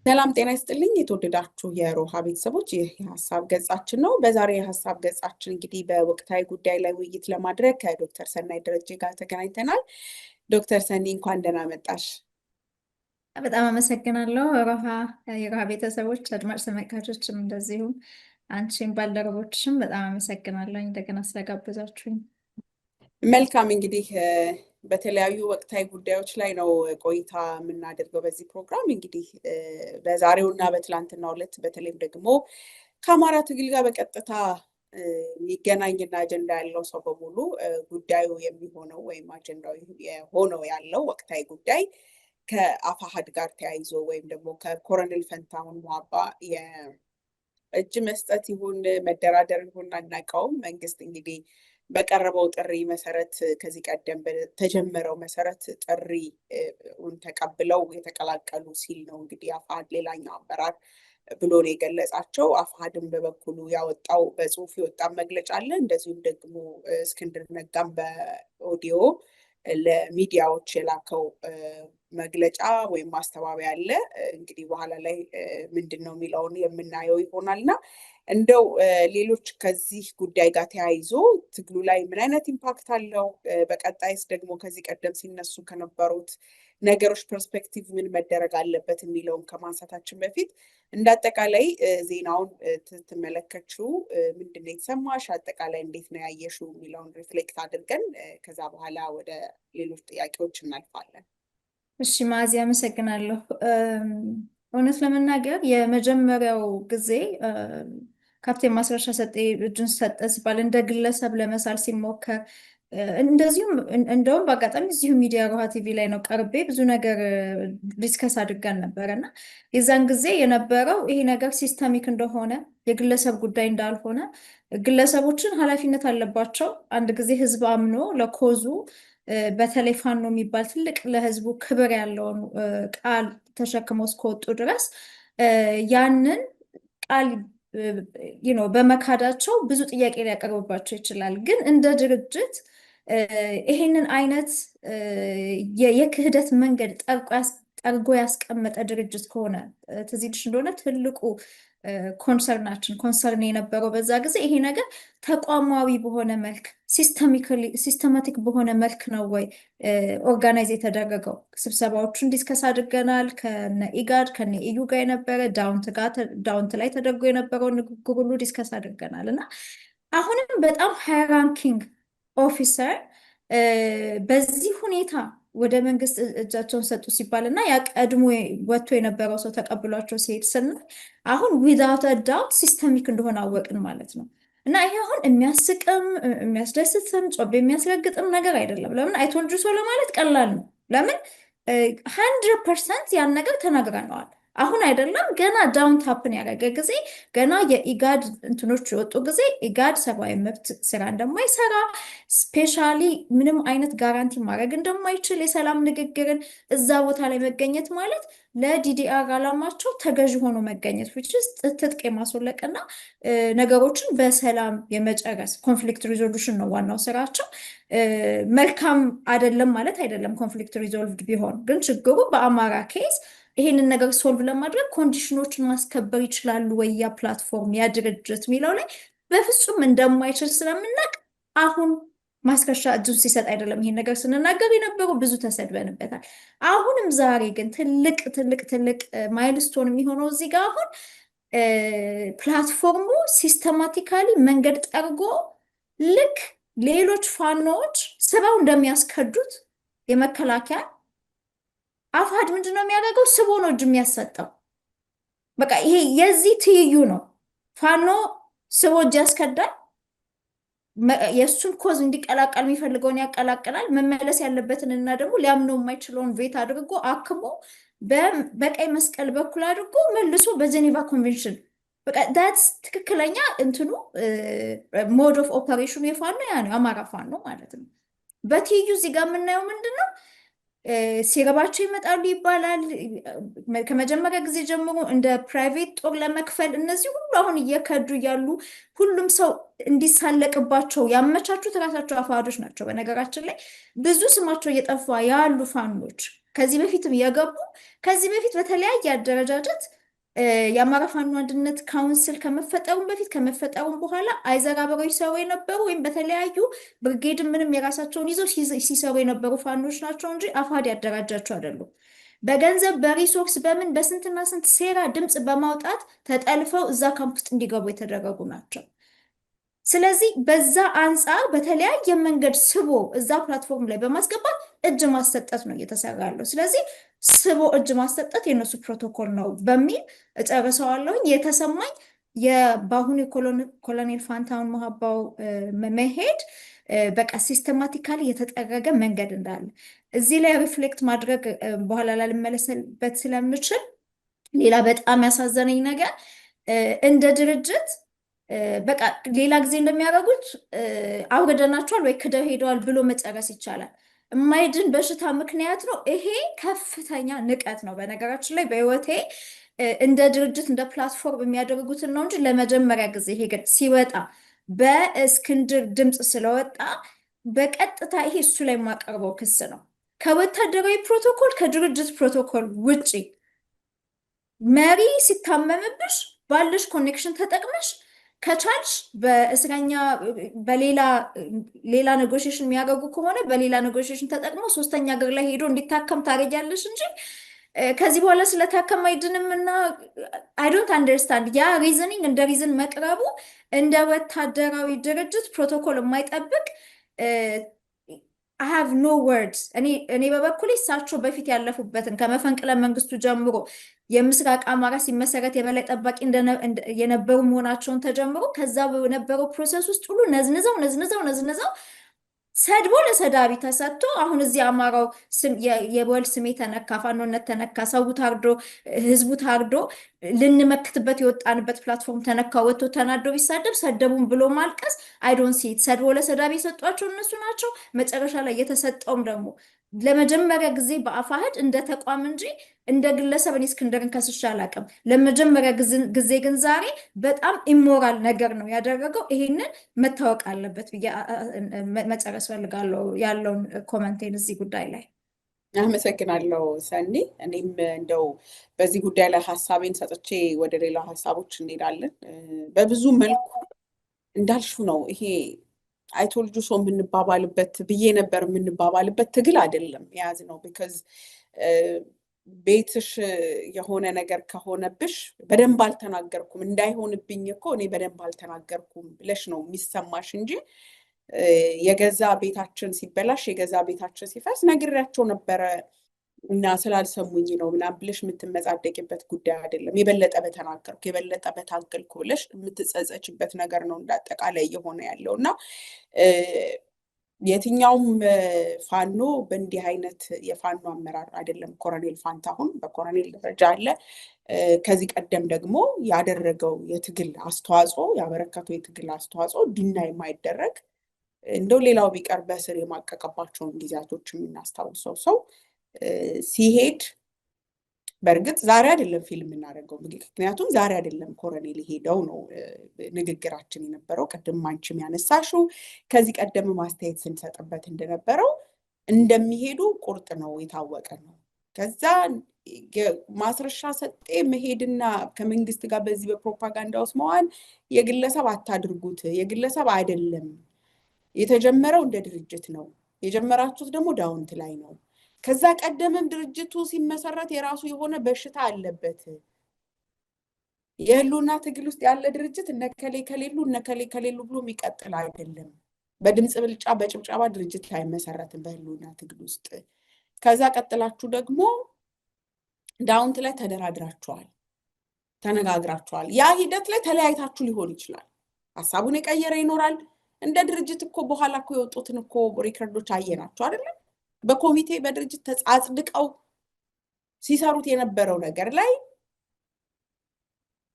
ሰላም ጤና ይስጥልኝ የተወደዳችሁ የሮሃ ቤተሰቦች፣ ይህ የሀሳብ ገጻችን ነው። በዛሬ የሀሳብ ገጻችን እንግዲህ በወቅታዊ ጉዳይ ላይ ውይይት ለማድረግ ከዶክተር ሰናይ ደረጀ ጋር ተገናኝተናል። ዶክተር ሰኒ እንኳን ደህና መጣሽ። በጣም አመሰግናለሁ ሮሃ። የሮሃ ቤተሰቦች አድማጭ ተመልካቾችም እንደዚሁም አንቺም ባልደረቦችም በጣም አመሰግናለሁ እንደገና ስለጋበዛችሁኝ። መልካም እንግዲህ በተለያዩ ወቅታዊ ጉዳዮች ላይ ነው ቆይታ የምናደርገው በዚህ ፕሮግራም። እንግዲህ በዛሬው እና በትላንትናው ዕለት በተለይም ደግሞ ከአማራ ትግል ጋር በቀጥታ የሚገናኝና አጀንዳ ያለው ሰው በሙሉ ጉዳዩ የሚሆነው ወይም አጀንዳው የሆነው ያለው ወቅታዊ ጉዳይ ከአፋሕድ ጋር ተያይዞ ወይም ደግሞ ከኮሎኔል ፈንታሁን ሟባ የእጅ መስጠት ይሁን መደራደር ይሁን አናውቀውም። መንግስት እንግዲህ በቀረበው ጥሪ መሰረት ከዚህ ቀደም በተጀመረው መሰረት ጥሪውን ተቀብለው የተቀላቀሉ ሲል ነው እንግዲህ አፋሕድ ሌላኛው አመራር ብሎ ነው የገለጻቸው። አፋሕድም በበኩሉ ያወጣው በጽሁፍ የወጣ መግለጫ አለ። እንደዚሁም ደግሞ እስክንድር ነጋም በኦዲዮ ለሚዲያዎች የላከው መግለጫ ወይም ማስተባበያ አለ። እንግዲህ በኋላ ላይ ምንድን ነው የሚለውን የምናየው ይሆናል እና እንደው ሌሎች ከዚህ ጉዳይ ጋር ተያይዞ ትግሉ ላይ ምን አይነት ኢምፓክት አለው፣ በቀጣይስ ደግሞ ከዚህ ቀደም ሲነሱ ከነበሩት ነገሮች ፐርስፔክቲቭ ምን መደረግ አለበት የሚለውን ከማንሳታችን በፊት እንደ አጠቃላይ ዜናውን ትመለከችው ምንድን ነው የተሰማሽ፣ አጠቃላይ እንዴት ነው ያየሽው የሚለውን ሪፍሌክት አድርገን ከዛ በኋላ ወደ ሌሎች ጥያቄዎች እናልፋለን። እሺ ማዚ አመሰግናለሁ። እውነት ለመናገር የመጀመሪያው ጊዜ ካፕቴን ማስረሻ ሰጤ እጁን ሰጠ ሲባል እንደ ግለሰብ ለመሳል ሲሞከር እንደዚሁም እንደውም በአጋጣሚ እዚሁ ሚዲያ ሮሃ ቲቪ ላይ ነው ቀርቤ ብዙ ነገር ዲስከስ አድርገን ነበረ እና የዛን ጊዜ የነበረው ይሄ ነገር ሲስተሚክ እንደሆነ የግለሰብ ጉዳይ እንዳልሆነ ግለሰቦችን ኃላፊነት አለባቸው። አንድ ጊዜ ህዝብ አምኖ ለኮዙ በተለይ ፋኖ የሚባል ትልቅ ለህዝቡ ክብር ያለውን ቃል ተሸክመው እስከወጡ ድረስ ያንን ቃል በመካዳቸው ብዙ ጥያቄ ሊያቀርብባቸው ይችላል። ግን እንደ ድርጅት ይሄንን አይነት የክህደት መንገድ ጠርጎ ያስቀመጠ ድርጅት ከሆነ ትዝ ይልሽ እንደሆነ ትልቁ ኮንሰርን የነበረው በዛ ጊዜ ይሄ ነገር ተቋማዊ በሆነ መልክ ሲስተማቲክ በሆነ መልክ ነው ወይ ኦርጋናይዝ የተደረገው? ስብሰባዎቹን ዲስከስ አድርገናል። ከነ ኢጋድ ከነ ኢዩ ጋር የነበረ ዳውንት ላይ ተደርጎ የነበረውን ንግግር ሁሉ ዲስከስ አድርገናል እና አሁንም በጣም ሃይ ራንኪንግ ኦፊሰር በዚህ ሁኔታ ወደ መንግስት እጃቸውን ሰጡ ሲባል እና ያ ቀድሞ ወጥቶ የነበረው ሰው ተቀብሏቸው ሲሄድ ስናይ አሁን ዊዛውት ዳውት ሲስተሚክ እንደሆነ አወቅን ማለት ነው። እና ይሄ አሁን የሚያስቅም የሚያስደስትም ጮቤ የሚያስረግጥም ነገር አይደለም። ለምን አይቶልጁ ሰው ለማለት ቀላል ነው። ለምን 100% ያን ነገር ተናግረነዋል። አሁን አይደለም ገና ዳውን ታፕን ያደረገ ጊዜ ገና የኢጋድ እንትኖች የወጡ ጊዜ ኢጋድ ሰብአዊ መብት ስራ እንደማይሰራ ስፔሻሊ ምንም አይነት ጋራንቲ ማድረግ እንደማይችል የሰላም ንግግርን እዛ ቦታ ላይ መገኘት ማለት ለዲዲአር አላማቸው ተገዥ ሆኖ መገኘት ትጥቅ የማስወለቅና ነገሮችን በሰላም የመጨረስ ኮንፍሊክት ሪዞሉሽን ነው ዋናው ስራቸው። መልካም አይደለም ማለት አይደለም። ኮንፍሊክት ሪዞልቭድ ቢሆን ግን ችግሩ በአማራ ኬዝ ይሄንን ነገር ሶልቭ ለማድረግ ኮንዲሽኖችን ማስከበር ይችላሉ ወይ ያ ፕላትፎርም ያ ድርጅት የሚለው ላይ በፍጹም እንደማይችል ስለምናቅ አሁን ማስረሻ እጁን ሲሰጥ አይደለም ይሄን ነገር ስንናገር የነበረው ብዙ ተሰድበንበታል። አሁንም ዛሬ ግን ትልቅ ትልቅ ትልቅ ማይልስቶን የሚሆነው እዚህ ጋር አሁን ፕላትፎርሙ ሲስተማቲካሊ መንገድ ጠርጎ ልክ ሌሎች ፋኖዎች ስራው እንደሚያስከዱት የመከላከያ አፋሕድ ምንድን ነው የሚያደርገው? ስቦ ነው እጅ የሚያሰጠው። በቃ ይሄ የዚህ ትይዩ ነው። ፋኖ ስቦ እጅ ያስከዳል። የእሱን ኮዝ እንዲቀላቀል የሚፈልገውን ያቀላቅላል። መመለስ ያለበትን እና ደግሞ ሊያምነው የማይችለውን ቬት አድርጎ አክሞ በቀይ መስቀል በኩል አድርጎ መልሶ በጀኔቫ ኮንቬንሽን በቃ ዳትስ ትክክለኛ እንትኑ ሞድ ኦፍ ኦፐሬሽኑ የፋኖ ያ ነው፣ አማራ ፋኖ ማለት ነው። በትይዩ እዚህ ጋር የምናየው ምንድን ነው? ሲገባቸው ይመጣሉ ይባላል። ከመጀመሪያ ጊዜ ጀምሮ እንደ ፕራይቬት ጦር ለመክፈል እነዚህ ሁሉ አሁን እየከዱ ያሉ ሁሉም ሰው እንዲሳለቅባቸው ያመቻቹት ራሳቸው አፋዶች ናቸው። በነገራችን ላይ ብዙ ስማቸው እየጠፋ ያሉ ፋኖች ከዚህ በፊትም የገቡ ከዚህ በፊት በተለያየ አደረጃጀት የአማራ ፋኖ አንድነት ካውንስል ከመፈጠሩም በፊት ከመፈጠሩም በኋላ አይዘር አብረው ሲሰሩ የነበሩ ወይም በተለያዩ ብርጌድ ምንም የራሳቸውን ይዘው ሲሰሩ የነበሩ ፋኖች ናቸው እንጂ አፋድ ያደራጃቸው አይደሉም። በገንዘብ በሪሶርስ በምን በስንትና ስንት ሴራ ድምፅ በማውጣት ተጠልፈው እዛ ካምፕ ውስጥ እንዲገቡ የተደረጉ ናቸው። ስለዚህ በዛ አንጻር በተለያየ መንገድ ስቦ እዛ ፕላትፎርም ላይ በማስገባት እጅ ማሰጠት ነው እየተሰራ ያለው። ስለዚህ ስቦ እጅ ማሰጠት የነሱ ፕሮቶኮል ነው በሚል እጨርሰዋለሁኝ። የተሰማኝ በአሁኑ የኮሎኔል ፋንታሁን ሞሀባው መሄድ በቃ ሲስተማቲካሊ የተጠረገ መንገድ እንዳለ እዚህ ላይ ሪፍሌክት ማድረግ በኋላ ላልመለስበት ስለምችል ሌላ በጣም ያሳዘነኝ ነገር እንደ ድርጅት በቃ ሌላ ጊዜ እንደሚያደርጉት አውርደናቸዋል ወይ ክደው ሄደዋል ብሎ መጨረስ ይቻላል። የማይድን በሽታ ምክንያት ነው። ይሄ ከፍተኛ ንቀት ነው። በነገራችን ላይ በህይወቴ እንደ ድርጅት እንደ ፕላትፎርም የሚያደርጉትን ነው እንጂ ለመጀመሪያ ጊዜ ይሄ ግን ሲወጣ በእስክንድር ድምፅ ስለወጣ በቀጥታ ይሄ እሱ ላይ የማቀርበው ክስ ነው። ከወታደራዊ ፕሮቶኮል ከድርጅት ፕሮቶኮል ውጪ መሪ ሲታመምብሽ ባለሽ ኮኔክሽን ተጠቅመሽ ከቻልሽ በእስረኛ በሌላ ኔጎሽዬሽን የሚያደርጉ ከሆነ በሌላ ኔጎሽዬሽን ተጠቅሞ ሶስተኛ ሀገር ላይ ሄዶ እንዲታከም ታደርጊያለሽ እንጂ ከዚህ በኋላ ስለታከም አይድንም እና አይ ዶንት አንደርስታንድ ያ ሪዝኒንግ እንደ ሪዝን መቅረቡ እንደ ወታደራዊ ድርጅት ፕሮቶኮል የማይጠብቅ I have no words። እኔ በበኩሌ እሳቸው በፊት ያለፉበትን ከመፈንቅለ መንግስቱ ጀምሮ የምስራቅ አማራ ሲመሰረት የበላይ ጠባቂ የነበሩ መሆናቸውን ተጀምሮ ከዛ በነበረው ፕሮሰስ ውስጥ ሁሉ ነዝንዘው ሰድቦ ለሰዳቢ ተሰጥቶ አሁን እዚህ አማራው የወል ስሜ ተነካ፣ ፋኖነት ተነካ፣ ሰው ታርዶ ህዝቡ ታርዶ ልንመክትበት የወጣንበት ፕላትፎርም ተነካ፣ ወጥቶ ተናዶ ቢሳደብ ሰደቡን ብሎ ማልቀስ አይ ዶንት ሲ ኢት። ሰድቦ ለሰዳቢ የሰጧቸው እነሱ ናቸው። መጨረሻ ላይ የተሰጠውም ደግሞ ለመጀመሪያ ጊዜ በአፋሕድ እንደ ተቋም እንጂ እንደ ግለሰብ እኔ እስክንድርን ከስሼ አላውቅም። ለመጀመሪያ ጊዜ ግን ዛሬ በጣም ኢሞራል ነገር ነው ያደረገው። ይሄንን መታወቅ አለበት ብዬ መጨረስ ፈልጋለሁ ያለውን ኮመንቴን እዚህ ጉዳይ ላይ። አመሰግናለሁ ሰኒ። እኔም እንደው በዚህ ጉዳይ ላይ ሀሳቤን ሰጥቼ ወደ ሌላ ሀሳቦች እንሄዳለን። በብዙ መልኩ እንዳልሹ ነው ይሄ አይቶልጁ ሰው የምንባባልበት ብዬ ነበር የምንባባልበት ትግል አይደለም የያዝ ነው። ቢካዝ ቤትሽ የሆነ ነገር ከሆነብሽ በደንብ አልተናገርኩም እንዳይሆንብኝ እኮ እኔ በደንብ አልተናገርኩም ብለሽ ነው የሚሰማሽ እንጂ የገዛ ቤታችን ሲበላሽ የገዛ ቤታችን ሲፈርስ ነግሬያቸው ነበረ እና ስላልሰሙኝ ነው ምናምን ብለሽ የምትመጻደቂበት ጉዳይ አይደለም። የበለጠ በተናገርኩ የበለጠ በታገልኩ ብለሽ የምትጸጸችበት ነገር ነው እንዳጠቃላይ እየሆነ ያለው እና የትኛውም ፋኖ በእንዲህ አይነት የፋኖ አመራር አይደለም። ኮሎኔል ፋንታሁን በኮሎኔል ደረጃ አለ። ከዚህ ቀደም ደግሞ ያደረገው የትግል አስተዋጽኦ ያበረከተው የትግል አስተዋጽኦ ዲና የማይደረግ እንደው ሌላው ቢቀር በስር የማቀቀባቸውን ጊዜያቶች የምናስታውሰው ሰው ሲሄድ በእርግጥ ዛሬ አይደለም ፊልም እናደርገው። ምክንያቱም ዛሬ አይደለም ኮሎኔል ሄደው ነው ንግግራችን የነበረው። ቅድም አንቺም ያነሳሽው ከዚህ ቀደም ማስተያየት ስንሰጥበት እንደነበረው እንደሚሄዱ ቁርጥ ነው የታወቀ ነው። ከዛ ማስረሻ ሰጤ መሄድና ከመንግስት ጋር በዚህ በፕሮፓጋንዳ ውስጥ መዋል የግለሰብ አታድርጉት። የግለሰብ አይደለም የተጀመረው እንደ ድርጅት ነው። የጀመራችሁት ደግሞ ዳውንት ላይ ነው። ከዛ ቀደምም ድርጅቱ ሲመሰረት የራሱ የሆነ በሽታ አለበት። የህልውና ትግል ውስጥ ያለ ድርጅት እነከሌ ከሌሉ ብሎ የሚቀጥል አይደለም። በድምጽ ብልጫ በጭብጨባ ድርጅት አይመሰረትም በህልውና ትግል ውስጥ። ከዛ ቀጥላችሁ ደግሞ ዳውንት ላይ ተደራድራችኋል፣ ተነጋግራችኋል። ያ ሂደት ላይ ተለያይታችሁ ሊሆን ይችላል። ሀሳቡን የቀየረ ይኖራል። እንደ ድርጅት እኮ በኋላ እኮ የወጡትን እኮ ሪከርዶች አየናቸው አይደለም? በኮሚቴ በድርጅት ተጻጽድቀው ሲሰሩት የነበረው ነገር ላይ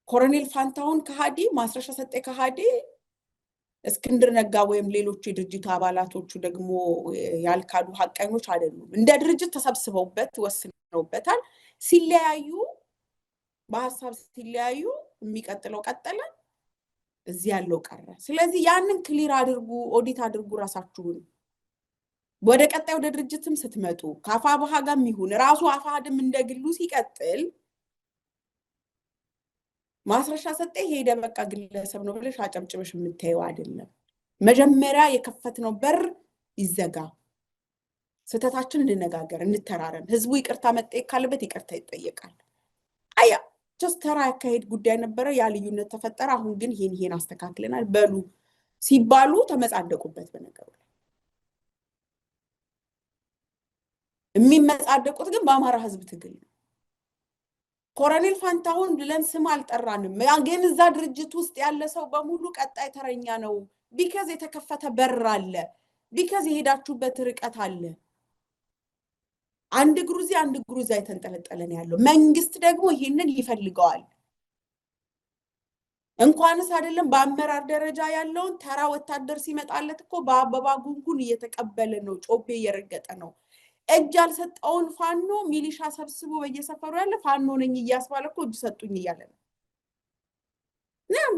ኮሎኔል ፋንታሁን ከሃዲ ማስረሻ ሰጤ ከሃዲ እስክንድር ነጋ ወይም ሌሎች የድርጅት አባላቶቹ ደግሞ ያልካዱ ሐቀኞች አይደሉም። እንደ ድርጅት ተሰብስበውበት ወስነውበታል። ሲለያዩ በሐሳብ ሲለያዩ የሚቀጥለው ቀጠለ፣ እዚህ ያለው ቀረ። ስለዚህ ያንን ክሊር አድርጉ፣ ኦዲት አድርጉ ራሳችሁን። ወደ ቀጣይ ወደ ድርጅትም ስትመጡ ከአፋብኃ ጋርም ይሁን ራሱ አፋሕድም እንደግሉ ሲቀጥል ማስረሻ ሰጤ ሄደ በቃ ግለሰብ ነው ብለሽ አጨብጭበሽ የምታየው አይደለም። መጀመሪያ የከፈትነው በር ይዘጋ፣ ስህተታችን እንነጋገር፣ እንተራረም። ህዝቡ ይቅርታ መጠየቅ ካለበት ይቅርታ ይጠየቃል። አያ ጀስት ተራ ያካሄድ ጉዳይ ነበረ፣ ያ ልዩነት ተፈጠረ። አሁን ግን ይሄን አስተካክለናል በሉ ሲባሉ ተመጻደቁበት። በነገሩ ላይ የሚመጻደቁት ግን በአማራ ህዝብ ትግል ነው። ኮሎኔል ፋንታሁን ብለን ስም አልጠራንም፣ ግን እዛ ድርጅት ውስጥ ያለ ሰው በሙሉ ቀጣይ ተረኛ ነው። ቢካዝ የተከፈተ በር አለ፣ ቢካዝ የሄዳችሁበት ርቀት አለ። አንድ ግሩዚ የተንጠለጠለን ያለው መንግስት ደግሞ ይሄንን ይፈልገዋል። እንኳንስ አይደለም በአመራር ደረጃ ያለውን ተራ ወታደር ሲመጣለት እኮ በአበባ ጉንጉን እየተቀበለ ነው፣ ጮቤ እየረገጠ ነው። እጅ አልሰጠውን ፋኖ ሚሊሻ ሰብስቦ በየሰፈሩ ያለ ፋኖ ነኝ እያስባለ እኮ እጅ ሰጡኝ እያለ ነው።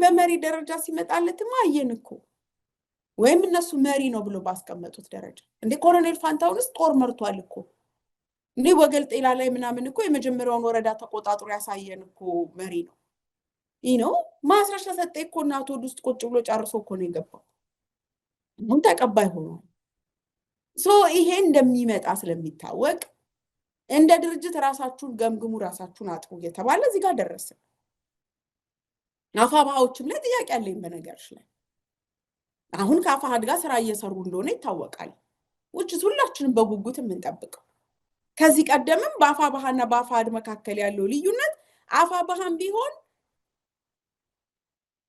በመሪ ደረጃ ሲመጣለትማ አየን እኮ። ወይም እነሱ መሪ ነው ብሎ ባስቀመጡት ደረጃ እንደ ኮሎኔል ፋንታሁንስ ጦር መርቷል እኮ። እንደ ወገልጤላ ላይ ምናምን እኮ የመጀመሪያውን ወረዳ ተቆጣጥሮ ያሳየን እኮ መሪ ነው። ነው ማስረሻ ሰጤ እኮ እናቱ ውስጥ ቁጭ ብሎ ጨርሶ እኮ ነው የገባው። አሁን ተቀባይ ሆኗል። ይሄ እንደሚመጣ ስለሚታወቅ እንደ ድርጅት ራሳችሁን ገምግሙ፣ ራሳችሁን አጥሩ እየተባለ እዚህ ጋር ደረስን። አፋብኃዎችም ላይ ጥያቄ አለኝ በነገርሽ ላይ። አሁን ከአፋሕድ ጋር ስራ እየሰሩ እንደሆነ ይታወቃል። ሁላችንም በጉጉት የምንጠብቀው። ከዚህ ቀደምም በአፋብኃና በአፋሕድ መካከል ያለው ልዩነት አፋብኃም ቢሆን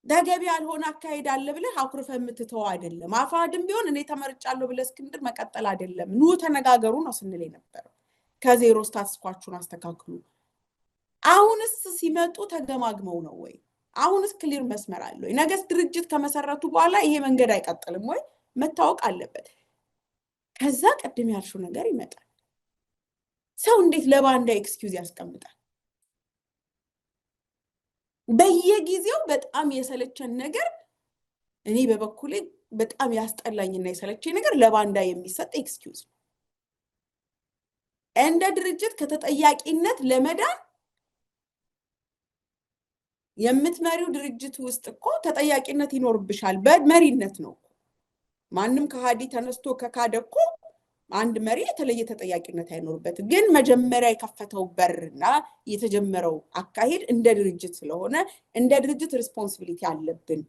ተገቢ ያልሆነ አካሄድ አለ ብለህ አኩርፈ የምትተው አይደለም። አፋሕድም ቢሆን እኔ ተመርጫለሁ ብለህ እስክንድር መቀጠል አይደለም፣ ኑ ተነጋገሩ ነው ስንል የነበረው። ከዜሮ ስታትስኳችሁን አስተካክሉ። አሁንስ ሲመጡ ተገማግመው ነው ወይ? አሁንስ ክሊር መስመር አለ ወይ? ነገስ ድርጅት ከመሰረቱ በኋላ ይሄ መንገድ አይቀጥልም ወይ? መታወቅ አለበት። ከዛ ቀደም ያልሽው ነገር ይመጣል። ሰው እንዴት ለባንዳ ኤክስኪውዝ ያስቀምጣል? በየጊዜው በጣም የሰለቸን ነገር፣ እኔ በበኩሌ በጣም ያስጠላኝና የሰለቸኝ ነገር ለባንዳ የሚሰጥ ኤክስኪውዝ ነው። እንደ ድርጅት ከተጠያቂነት ለመዳን የምትመሪው ድርጅት ውስጥ እኮ ተጠያቂነት ይኖርብሻል። በመሪነት ነው። ማንም ከሃዲ ተነስቶ ከካደ እኮ አንድ መሪ የተለየ ተጠያቂነት አይኖርበት። ግን መጀመሪያ የከፈተው በርና የተጀመረው አካሄድ እንደ ድርጅት ስለሆነ እንደ ድርጅት ሪስፖንሲቢሊቲ አለብን።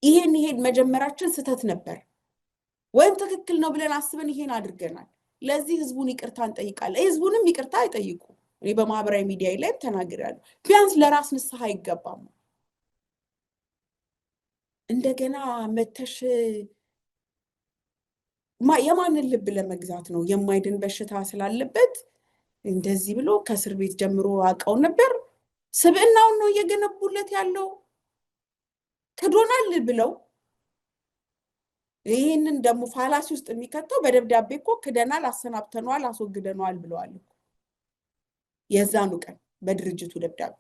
ይሄን መጀመራችን ስህተት ነበር ወይም ትክክል ነው ብለን አስበን ይሄን አድርገናል። ለዚህ ህዝቡን ይቅርታ እንጠይቃለን። ህዝቡንም ይቅርታ አይጠይቁ። እኔ በማህበራዊ ሚዲያ ላይ ተናግሬያለሁ። ቢያንስ ለራስ ንስሐ አይገባም። እንደገና መተሽ የማንን ልብ ለመግዛት ነው? የማይድን በሽታ ስላለበት እንደዚህ ብሎ ከእስር ቤት ጀምሮ አውቀው ነበር። ስብዕናውን ነው እየገነቡለት ያለው። ክዶናል ብለው ይህንን ደግሞ ፋላሲ ውስጥ የሚከተው በደብዳቤ እኮ ክደናል፣ አሰናብተነዋል፣ አስወግደነዋል ብለዋል እኮ የዛኑ ቀን በድርጅቱ ደብዳቤ።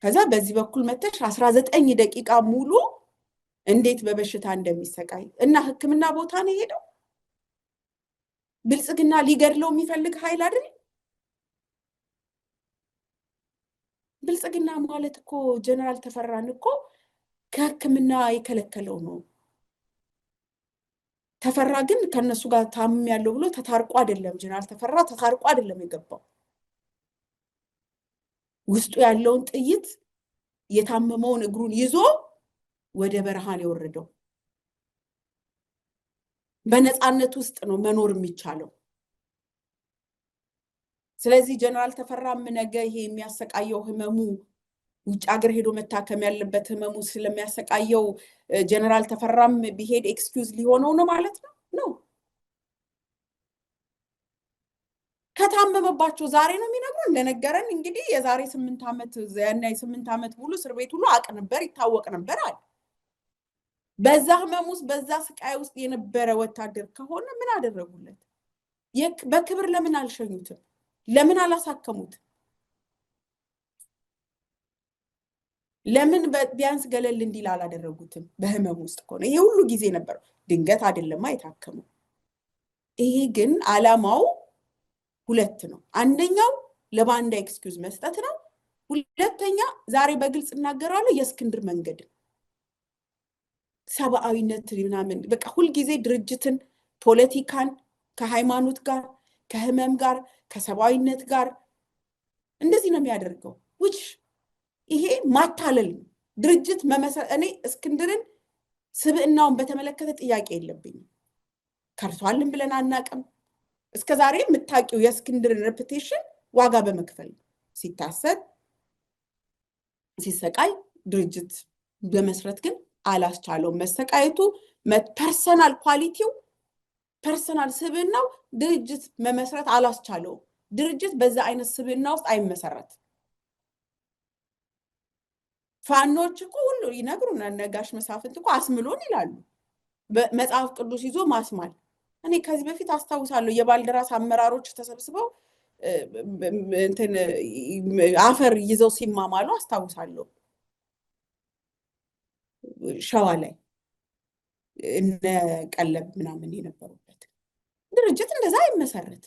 ከዛ በዚህ በኩል መተሽ 19 ደቂቃ ሙሉ እንዴት በበሽታ እንደሚሰቃይ እና ሕክምና ቦታ ነው ሄደው። ብልጽግና ሊገድለው የሚፈልግ ኃይል አይደል? ብልጽግና ማለት እኮ ጀነራል ተፈራን እኮ ከሕክምና የከለከለው ነው። ተፈራ ግን ከነሱ ጋር ታምም ያለው ብሎ ተታርቆ አይደለም። ጀነራል ተፈራ ተታርቆ አይደለም የገባው። ውስጡ ያለውን ጥይት የታመመውን እግሩን ይዞ ወደ በረሃን የወረደው። በነፃነት ውስጥ ነው መኖር የሚቻለው። ስለዚህ ጀነራል ተፈራም ነገ ይሄ የሚያሰቃየው ህመሙ ውጭ ሀገር ሄዶ መታከም ያለበት ህመሙ ስለሚያሰቃየው ጀነራል ተፈራም ቢሄድ ኤክስኪውዝ ሊሆነው ነው ማለት ነው። ከታመመባቸው ዛሬ ነው የሚነግሩን። እንደነገረን እንግዲህ የዛሬ 8 ዓመት ያና የ8 ዓመት ሙሉ እስር ቤት ሁሉ አቅ ነበር፣ ይታወቅ ነበር አለ። በዛ ህመም ውስጥ በዛ ስቃይ ውስጥ የነበረ ወታደር ከሆነ ምን አደረጉለት? በክብር ለምን አልሸኙትም? ለምን አላሳከሙት? ለምን ቢያንስ ገለል እንዲል አላደረጉትም? በህመም ውስጥ ከሆነ ይሄ ሁሉ ጊዜ ነበር። ድንገት አይደለም የታከመው። ይሄ ግን አላማው ሁለት ነው። አንደኛው ለባንዳ ኤክስኪውዝ መስጠት ነው። ሁለተኛ ዛሬ በግልጽ እናገራለሁ የእስክንድር መንገድ ሰብአዊነት ምናምን በቃ ሁልጊዜ ድርጅትን፣ ፖለቲካን ከሃይማኖት ጋር ከህመም ጋር ከሰብአዊነት ጋር እንደዚህ ነው የሚያደርገው። which ይሄ ማታለል ነው። ድርጅት መመሰረት እኔ እስክንድርን ስብዕናውን በተመለከተ ጥያቄ የለብኝም። ከርቷልን ብለን አናቅም። እስከዛሬ የምታውቂው የእስክንድርን ሬፑቴሽን ዋጋ በመክፈል ሲታሰር ሲሰቃይ ድርጅት በመስረት ግን አላስቻለውም። መሰቃየቱ ፐርሰናል ኳሊቲው ፐርሰናል ስብዕናው ድርጅት መመስረት አላስቻለውም። ድርጅት በዛ አይነት ስብዕና ውስጥ አይመሰረት። ፋኖች እኮ ሁሉ ይነግሩናል። ነጋሽ መሳፍንት እኮ አስምሎን ይላሉ። መጽሐፍ ቅዱስ ይዞ ማስማል። እኔ ከዚህ በፊት አስታውሳለሁ የባልደራስ አመራሮች ተሰብስበው እንትን አፈር ይዘው ሲማማሉ አስታውሳለሁ። ሸዋ ላይ እነ ቀለብ ምናምን የነበሩበት ድርጅት እንደዛ አይመሰረት።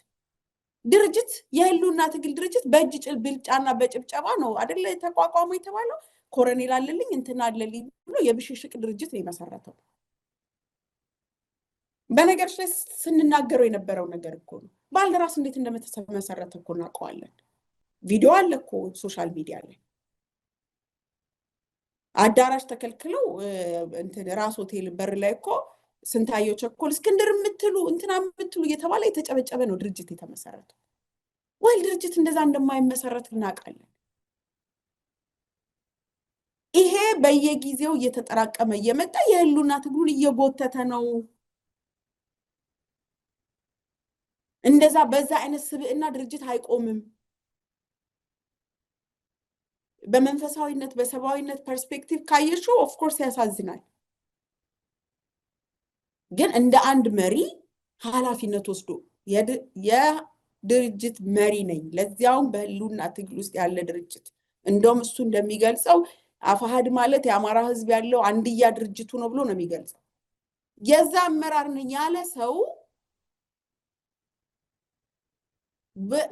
ድርጅት የህልውና ትግል ድርጅት በእጅ ብልጫና በጭብጨባ ነው አይደለ ተቋቋሙ የተባለው። ኮሎኔል አለልኝ እንትና አለልኝ ብሎ የብሽሽቅ ድርጅት ነው የመሰረተው። በነገሮች ላይ ስንናገረው የነበረው ነገር እኮ ነው። ባልደራስ እንዴት እንደተመሰረተ እኮ እናውቀዋለን። ቪዲዮ አለ እኮ ሶሻል ሚዲያ ላይ። አዳራሽ ተከልክለው እንትን ራስ ሆቴል በር ላይ እኮ ስንታየው ቸኮል እስክንድር የምትሉ እንትና የምትሉ እየተባለ የተጨበጨበ ነው ድርጅት የተመሰረተው። ወይ ድርጅት እንደዛ እንደማይመሰረት እናውቃለን። ይሄ በየጊዜው እየተጠራቀመ እየመጣ የህልውና ትግሉን እየጎተተ ነው። እንደዛ በዛ አይነት ስብዕና ድርጅት አይቆምም። በመንፈሳዊነት በሰብአዊነት ፐርስፔክቲቭ ካየሽው ኦፍ ኮርስ ያሳዝናል። ግን እንደ አንድ መሪ ኃላፊነት ወስዶ የድርጅት መሪ ነኝ ለዚያውም በህልውና ትግል ውስጥ ያለ ድርጅት እንደውም እሱ እንደሚገልጸው አፋሃድ ማለት የአማራ ህዝብ ያለው አንድያ ድርጅቱ ነው ብሎ ነው የሚገልጸው። የዛ አመራር ነኝ ያለ ሰው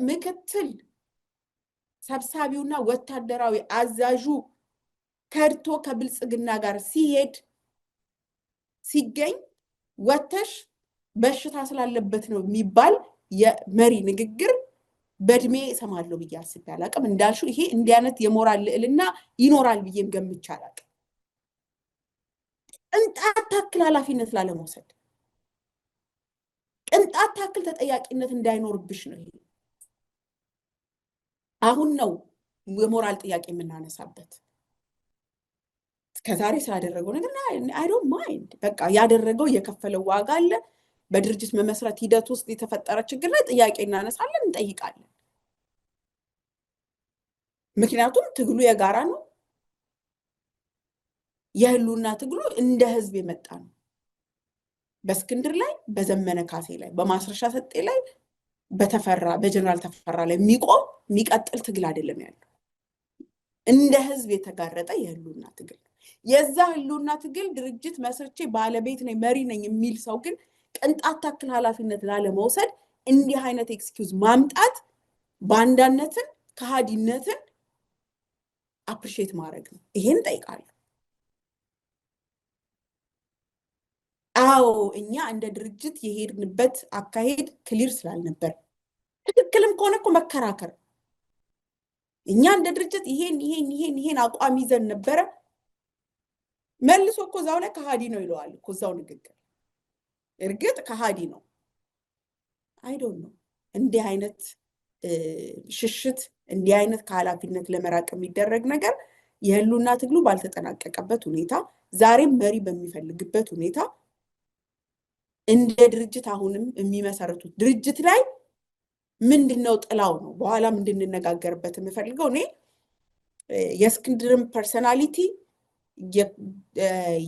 ምክትል ሰብሳቢውና ወታደራዊ አዛዡ ከድቶ ከብልጽግና ጋር ሲገኝ ወተሽ በሽታ ስላለበት ነው የሚባል የመሪ ንግግር በእድሜ እሰማለሁ ብዬ አስቤ አላቅም። እንዳልሽው ይሄ እንዲህ አይነት የሞራል ልዕልና ይኖራል ብዬም ገምቼ አላቅም። ቅንጣት ታክል ኃላፊነት ላለመውሰድ ቅንጣት ታክል ተጠያቂነት እንዳይኖርብሽ ነው። ይሄ አሁን ነው የሞራል ጥያቄ የምናነሳበት። ከዛሬ ስላደረገው ነገር አይ ዶንት ማይንድ በቃ ያደረገው የከፈለው ዋጋ አለ። በድርጅት መመስረት ሂደት ውስጥ የተፈጠረ ችግር ላይ ጥያቄ እናነሳለን፣ እንጠይቃለን። ምክንያቱም ትግሉ የጋራ ነው። የህልውና ትግሉ እንደ ህዝብ የመጣ ነው። በእስክንድር ላይ፣ በዘመነ ካሴ ላይ፣ በማስረሻ ሰጤ ላይ፣ በጀነራል ተፈራ ላይ የሚቀጥል ትግል አይደለም ያለው። እንደ ህዝብ የተጋረጠ የህልውና ትግል ነው። የዛ ህልውና ትግል ድርጅት መስርቼ ባለቤት ነኝ መሪ ነኝ የሚል ሰው ግን ቅንጣት ታክል ኃላፊነት ላለመውሰድ እንዲህ አይነት ኤክስኪውዝ ማምጣት ባንዳነትን ከሃዲነትን አፕሪሼት ማድረግ ነው። ይሄን ጠይቃለሁ። አዎ እኛ እንደ ድርጅት የሄድንበት አካሄድ ክሊር ስላልነበር ትክክልም ከሆነ እኮ መከራከር። እኛ እንደ ድርጅት ይሄን አቋም ይዘን ነበረ። መልሶ እኮ እዛው ላይ ከሃዲ ነው ይለዋል እኮ እዛው ንግግር። እርግጥ ከሃዲ ነው። አይ ዶንት ኖ እንዲህ አይነት ሽሽት እንዲህ አይነት ከኃላፊነት ለመራቅ የሚደረግ ነገር የህልውና ትግሉ ባልተጠናቀቀበት ሁኔታ ዛሬም መሪ በሚፈልግበት ሁኔታ እንደ ድርጅት አሁንም የሚመሰረቱት ድርጅት ላይ ምንድነው ጥላው ነው በኋላም እንድንነጋገርበት የምፈልገው። እኔ የእስክንድርን ፐርሰናሊቲ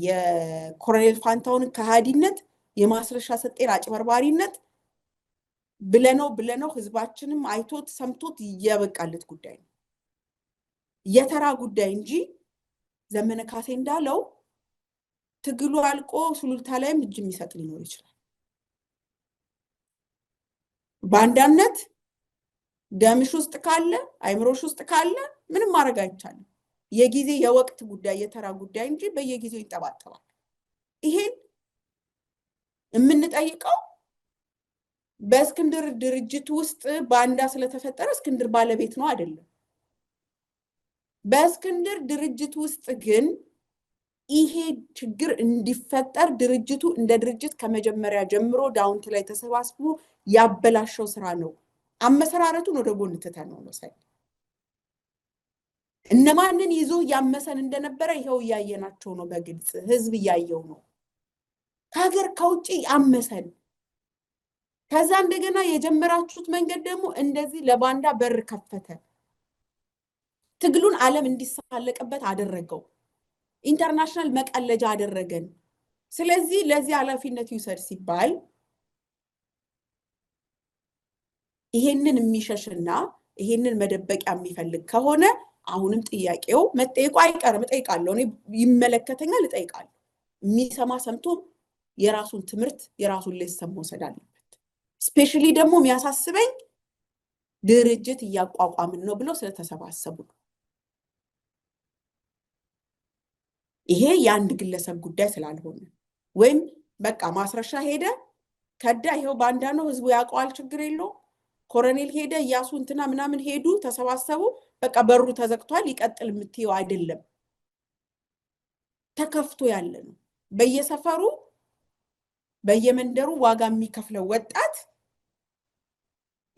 የኮሎኔል ፋንታውን ከሃዲነት የማስረሻ ሰጤን አጭበርባሪነት ብለነው ህዝባችንም አይቶት ሰምቶት ያበቃለት ጉዳይ ነው የተራ ጉዳይ እንጂ ዘመነ ካሴ እንዳለው ትግሉ አልቆ ሱሉልታ ላይም እጅ የሚሰጥ ሊኖር ይችላል ባንዳነት ደምሽ ውስጥ ካለ አይምሮሽ ውስጥ ካለ ምንም ማድረግ አይቻልም የጊዜ የወቅት ጉዳይ የተራ ጉዳይ እንጂ በየጊዜው ይጠባጠባል ይሄን የምንጠይቀው በእስክንድር ድርጅት ውስጥ ባንዳ ስለተፈጠረ እስክንድር ባለቤት ነው አይደለም በእስክንድር ድርጅት ውስጥ ግን ይሄ ችግር እንዲፈጠር ድርጅቱ እንደ ድርጅት ከመጀመሪያ ጀምሮ ዳውንት ላይ ተሰባስቦ ያበላሸው ስራ ነው አመሰራረቱን ወደ ጎን ተተነው ነው ሳይ እነማንን ይዞ ያመሰን እንደነበረ ይሄው ያየናቸው ነው በግልጽ ህዝብ ያየው ነው ሀገር ከውጪ ያመሰን ከዛ እንደገና የጀመራችሁት መንገድ ደግሞ እንደዚህ ለባንዳ በር ከፈተ ትግሉን ዓለም እንዲሳለቀበት አደረገው ኢንተርናሽናል መቀለጃ አደረገን ስለዚህ ለዚህ ኃላፊነት ይውሰድ ሲባል ይሄንን የሚሸሽና ይሄንን መደበቂያ የሚፈልግ ከሆነ አሁንም ጥያቄው መጠየቁ አይቀርም እጠይቃለሁ እኔ ይመለከተኛል እጠይቃለሁ የሚሰማ ሰምቶ የራሱን ትምርት የራሱን ሌሰን መውሰድ አለበት ስፔሻሊ ደግሞ የሚያሳስበኝ ድርጅት ያቋቋምን ነው ብለው ስለተሰባሰቡ ይሄ የአንድ ግለሰብ ጉዳይ ስላልሆነ ወይም በቃ ማስረሻ ሄደ ከዳ ይሄው ባንዳ ነው ህዝቡ ያቋል ችግር የለው ኮሎኔል ሄደ ያሱ እንትና ምናምን ሄዱ ተሰባሰቡ በቃ በሩ ተዘግቷል ይቀጥል ምትየው አይደለም ተከፍቶ ያለ ነው በየሰፈሩ በየመንደሩ ዋጋ የሚከፍለው ወጣት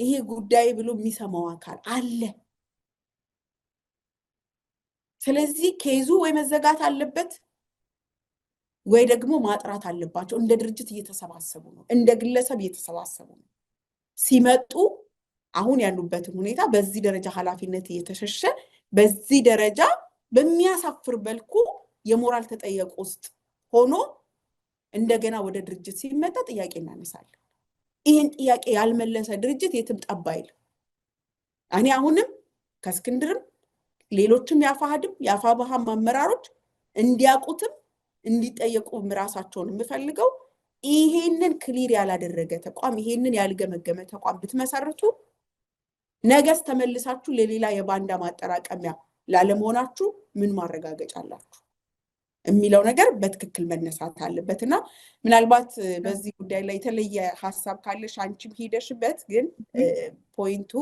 ይሄ ጉዳይ ብሎ የሚሰማው አካል አለ ስለዚህ ኬዙ ወይ መዘጋት አለበት ወይ ደግሞ ማጥራት አለባቸው እንደ ድርጅት እየተሰባሰቡ ነው እንደ ግለሰብ እየተሰባሰቡ ነው ሲመጡ አሁን ያሉበትን ሁኔታ በዚህ ደረጃ ኃላፊነት እየተሸሸ በዚህ ደረጃ በሚያሳፍር መልኩ የሞራል ተጠየቅ ውስጥ ሆኖ እንደገና ወደ ድርጅት ሲመጣ ጥያቄ እናነሳለን ይሄን ጥያቄ ያልመለሰ ድርጅት የትም ጠባይል እኔ አሁንም ከስክንድርም ሌሎችም ያፋሃድም ያፋባሃም አመራሮች እንዲያቁትም እንዲጠየቁ ምራሳቸውን የምፈልገው ይሄንን ክሊር ያላደረገ ተቋም ይሄንን ያልገመገመ ተቋም ብትመሰርቱ ነገስ ተመልሳችሁ ለሌላ የባንዳ ማጠራቀሚያ ላለመሆናችሁ ምን ማረጋገጫ አላችሁ የሚለው ነገር በትክክል መነሳት አለበትና ምናልባት በዚህ ጉዳይ ላይ የተለየ ሐሳብ ካለሽ አንቺም ሄደሽበት ግን ፖይንቱ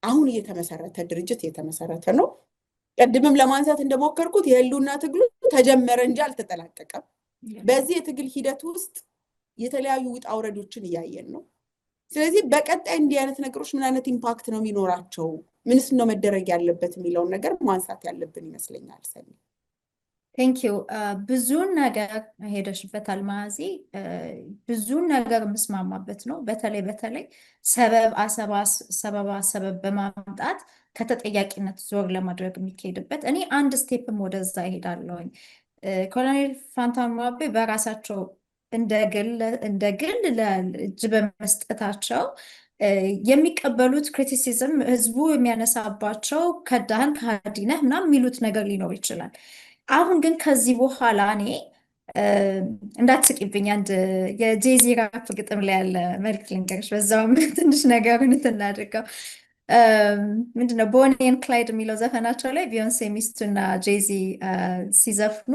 አሁን የተመሰረተ ድርጅት የተመሰረተ ነው ቀድምም ለማንሳት እንደሞከርኩት የህልውና ትግሉ ተጀመረ እንጂ አልተጠናቀቀም በዚህ የትግል ሂደት ውስጥ የተለያዩ ውጣ ውረዶችን ያያየን ነው ስለዚህ በቀጣይ እንዲህ አይነት ነገሮች ምን አይነት ኢምፓክት ነው የሚኖራቸው ምንስ ነው መደረግ ያለበት የሚለው ነገር ማንሳት ያለብን ይመስለኛል ሰኒ Thank you. ብዙ ነገር ሄደሽበታል ማዚ ብዙ ነገር መስማማበት ነው በተለይ ሰበብ በማምጣት ከተጠያቂነት ዞር ለማድረግ የሚካሄድበት እኔ አንድ ስቴፕም ወደዛ ሄዳለሁኝ ኮሎኔል ፋንታውን ማቤ በራሳቸው እንደግል ለእጅ በመስጠታቸው የሚቀበሉት ክሪቲሲዝም ህዝቡ የሚያነሳባቸው ከዳህን ከሃዲነህ ምናምን የሚሉት ነገር ሊኖር ይችላል አሁን ግን ከዚህ በኋላ እኔ እንዳትስቂብኝ አንድ የጄዚ ራፕ ግጥም ላይ ያለ መልክ ልንገርሽ በዛውም ትንሽ ነገሩን እናድርገው ምንድነው ቦኒ ኤንድ ክላይድ የሚለው ዘፈናቸው ላይ ቢዮንሴ ሚስቱና ጄዚ ሲዘፍኑ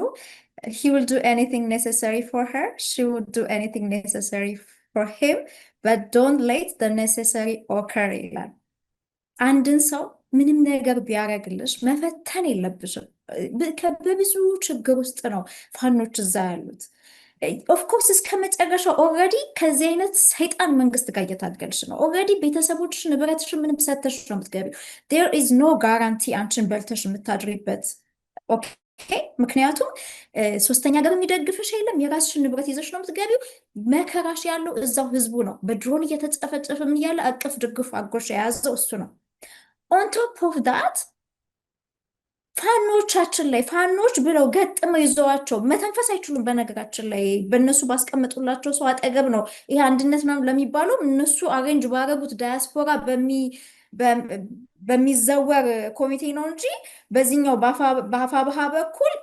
he will do anything necessary for her she will do anything necessary for him but don't let the necessary occur ይላል አንድን ሰው ምንም ነገር ቢያረግልሽ መፈተን የለብሽም በብዙ ችግር ውስጥ ነው ፋኖች እዛ ያሉት ኦፍ ኮርስ እስከመጨረሻው ኦልሬዲ ከዚህ አይነት ሰይጣን መንግስት ጋር እየታገልሽ ነው ኦልሬዲ ቤተሰቦችሽ ንብረትሽ ምንም ሰተሽ ነው የምትገቢው there is no guarantee አንቺን በልተሽ የምታድሪበት ኦኬ ምክንያቱም ሶስተኛ ጋር የሚደግፍሽ የለም የራስሽን ንብረት ይዘሽ ነው የምትገቢው መከራሽ ያለው እዛው ህዝቡ ነው በድሮን እየተጨፈጨፈም እያለ አቅፍ ድግፍ አጎሽ የያዘው እሱ ነው on top of that ፋኖቻችን ላይ ፋኖች ብለው ገጥመው ይዘዋቸው መተንፈስ አይችሉም። በነገራችን ላይ በእነሱ ባስቀመጡላቸው ሰው አጠገብ ነው ይሄ አንድነት ምናምን ለሚባለው እነሱ አሬንጅ ባረጉት ዳያስፖራ በሚዘወር ኮሚቴ ነው እንጂ በዚህኛው በአፋብኃ በኩል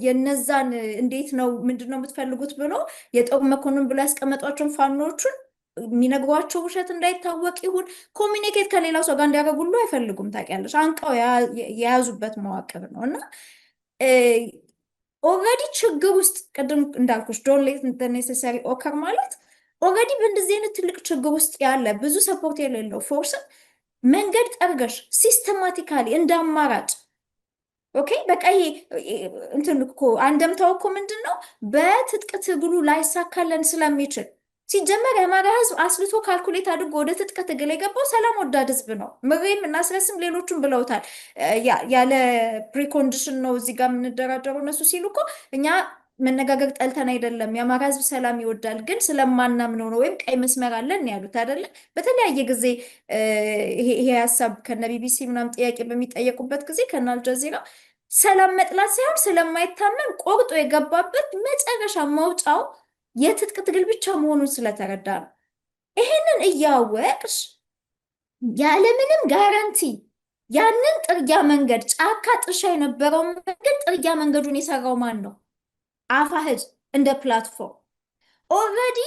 የነዛን እንዴት ነው ምንድን ነው የምትፈልጉት ብሎ የጦር መኮንን ብሎ ያስቀመጧቸውን ፋኖቹን የሚነግሯቸው ውሸት እንዳይታወቅ ይሁን ኮሚኒኬት ከሌላው ሰው ጋር እንዲያደርጉሉ አይፈልጉም። ታውቂያለሽ፣ አንቀው የያዙበት መዋቅር ነው እና ኦልሬዲ ችግር ውስጥ ቅድም እንዳልኩሽ ዶንት ሌት ዘ ኔሴሰሪ ኦከር ማለት ኦልሬዲ በእንደዚህ አይነት ትልቅ ችግር ውስጥ ያለ ብዙ ሰፖርት የሌለው ፎርስን መንገድ ጠርገሽ ሲስተማቲካሊ እንደ አማራጭ ኦኬ በቃ ይሄ እንትን እኮ አንደምታው እኮ ምንድን ነው በትጥቅ ትግሉ ላይሳካለን ስለሚችል ሲጀመር የአማራ ህዝብ አስልቶ ካልኩሌት አድርጎ ወደ ትጥቅ ትግል የገባው ሰላም ወዳድ ህዝብ ነው። ምሬም እና ስለስም ሌሎቹም ብለውታል። ያለ ፕሪኮንዲሽን ነው እዚህ ጋር የምንደራደረው እነሱ ሲሉ እኮ እኛ መነጋገር ጠልተን አይደለም፣ የአማራ ህዝብ ሰላም ይወዳል፣ ግን ስለማናምነው ነው ወይም ቀይ መስመር አለን ያሉት አይደለ? በተለያየ ጊዜ ይሄ ሀሳብ ከነ ቢቢሲ ምናምን ጥያቄ በሚጠየቁበት ጊዜ ከነ አልጀዚራ ሰላም መጥላት ሳይሆን ስለማይታመን ቆርጦ የገባበት መጨረሻ መውጫው የትጥቅ ትግል ብቻ መሆኑን ስለተረዳ ነው። ይሄንን እያወቅሽ ያለምንም ጋራንቲ ያንን ጥርጊያ መንገድ ጫካ ጥሻ የነበረው መንገድ ጥርጊያ መንገዱን የሰራው ማን ነው? አፋሕድ እንደ ፕላትፎርም ኦልሬዲ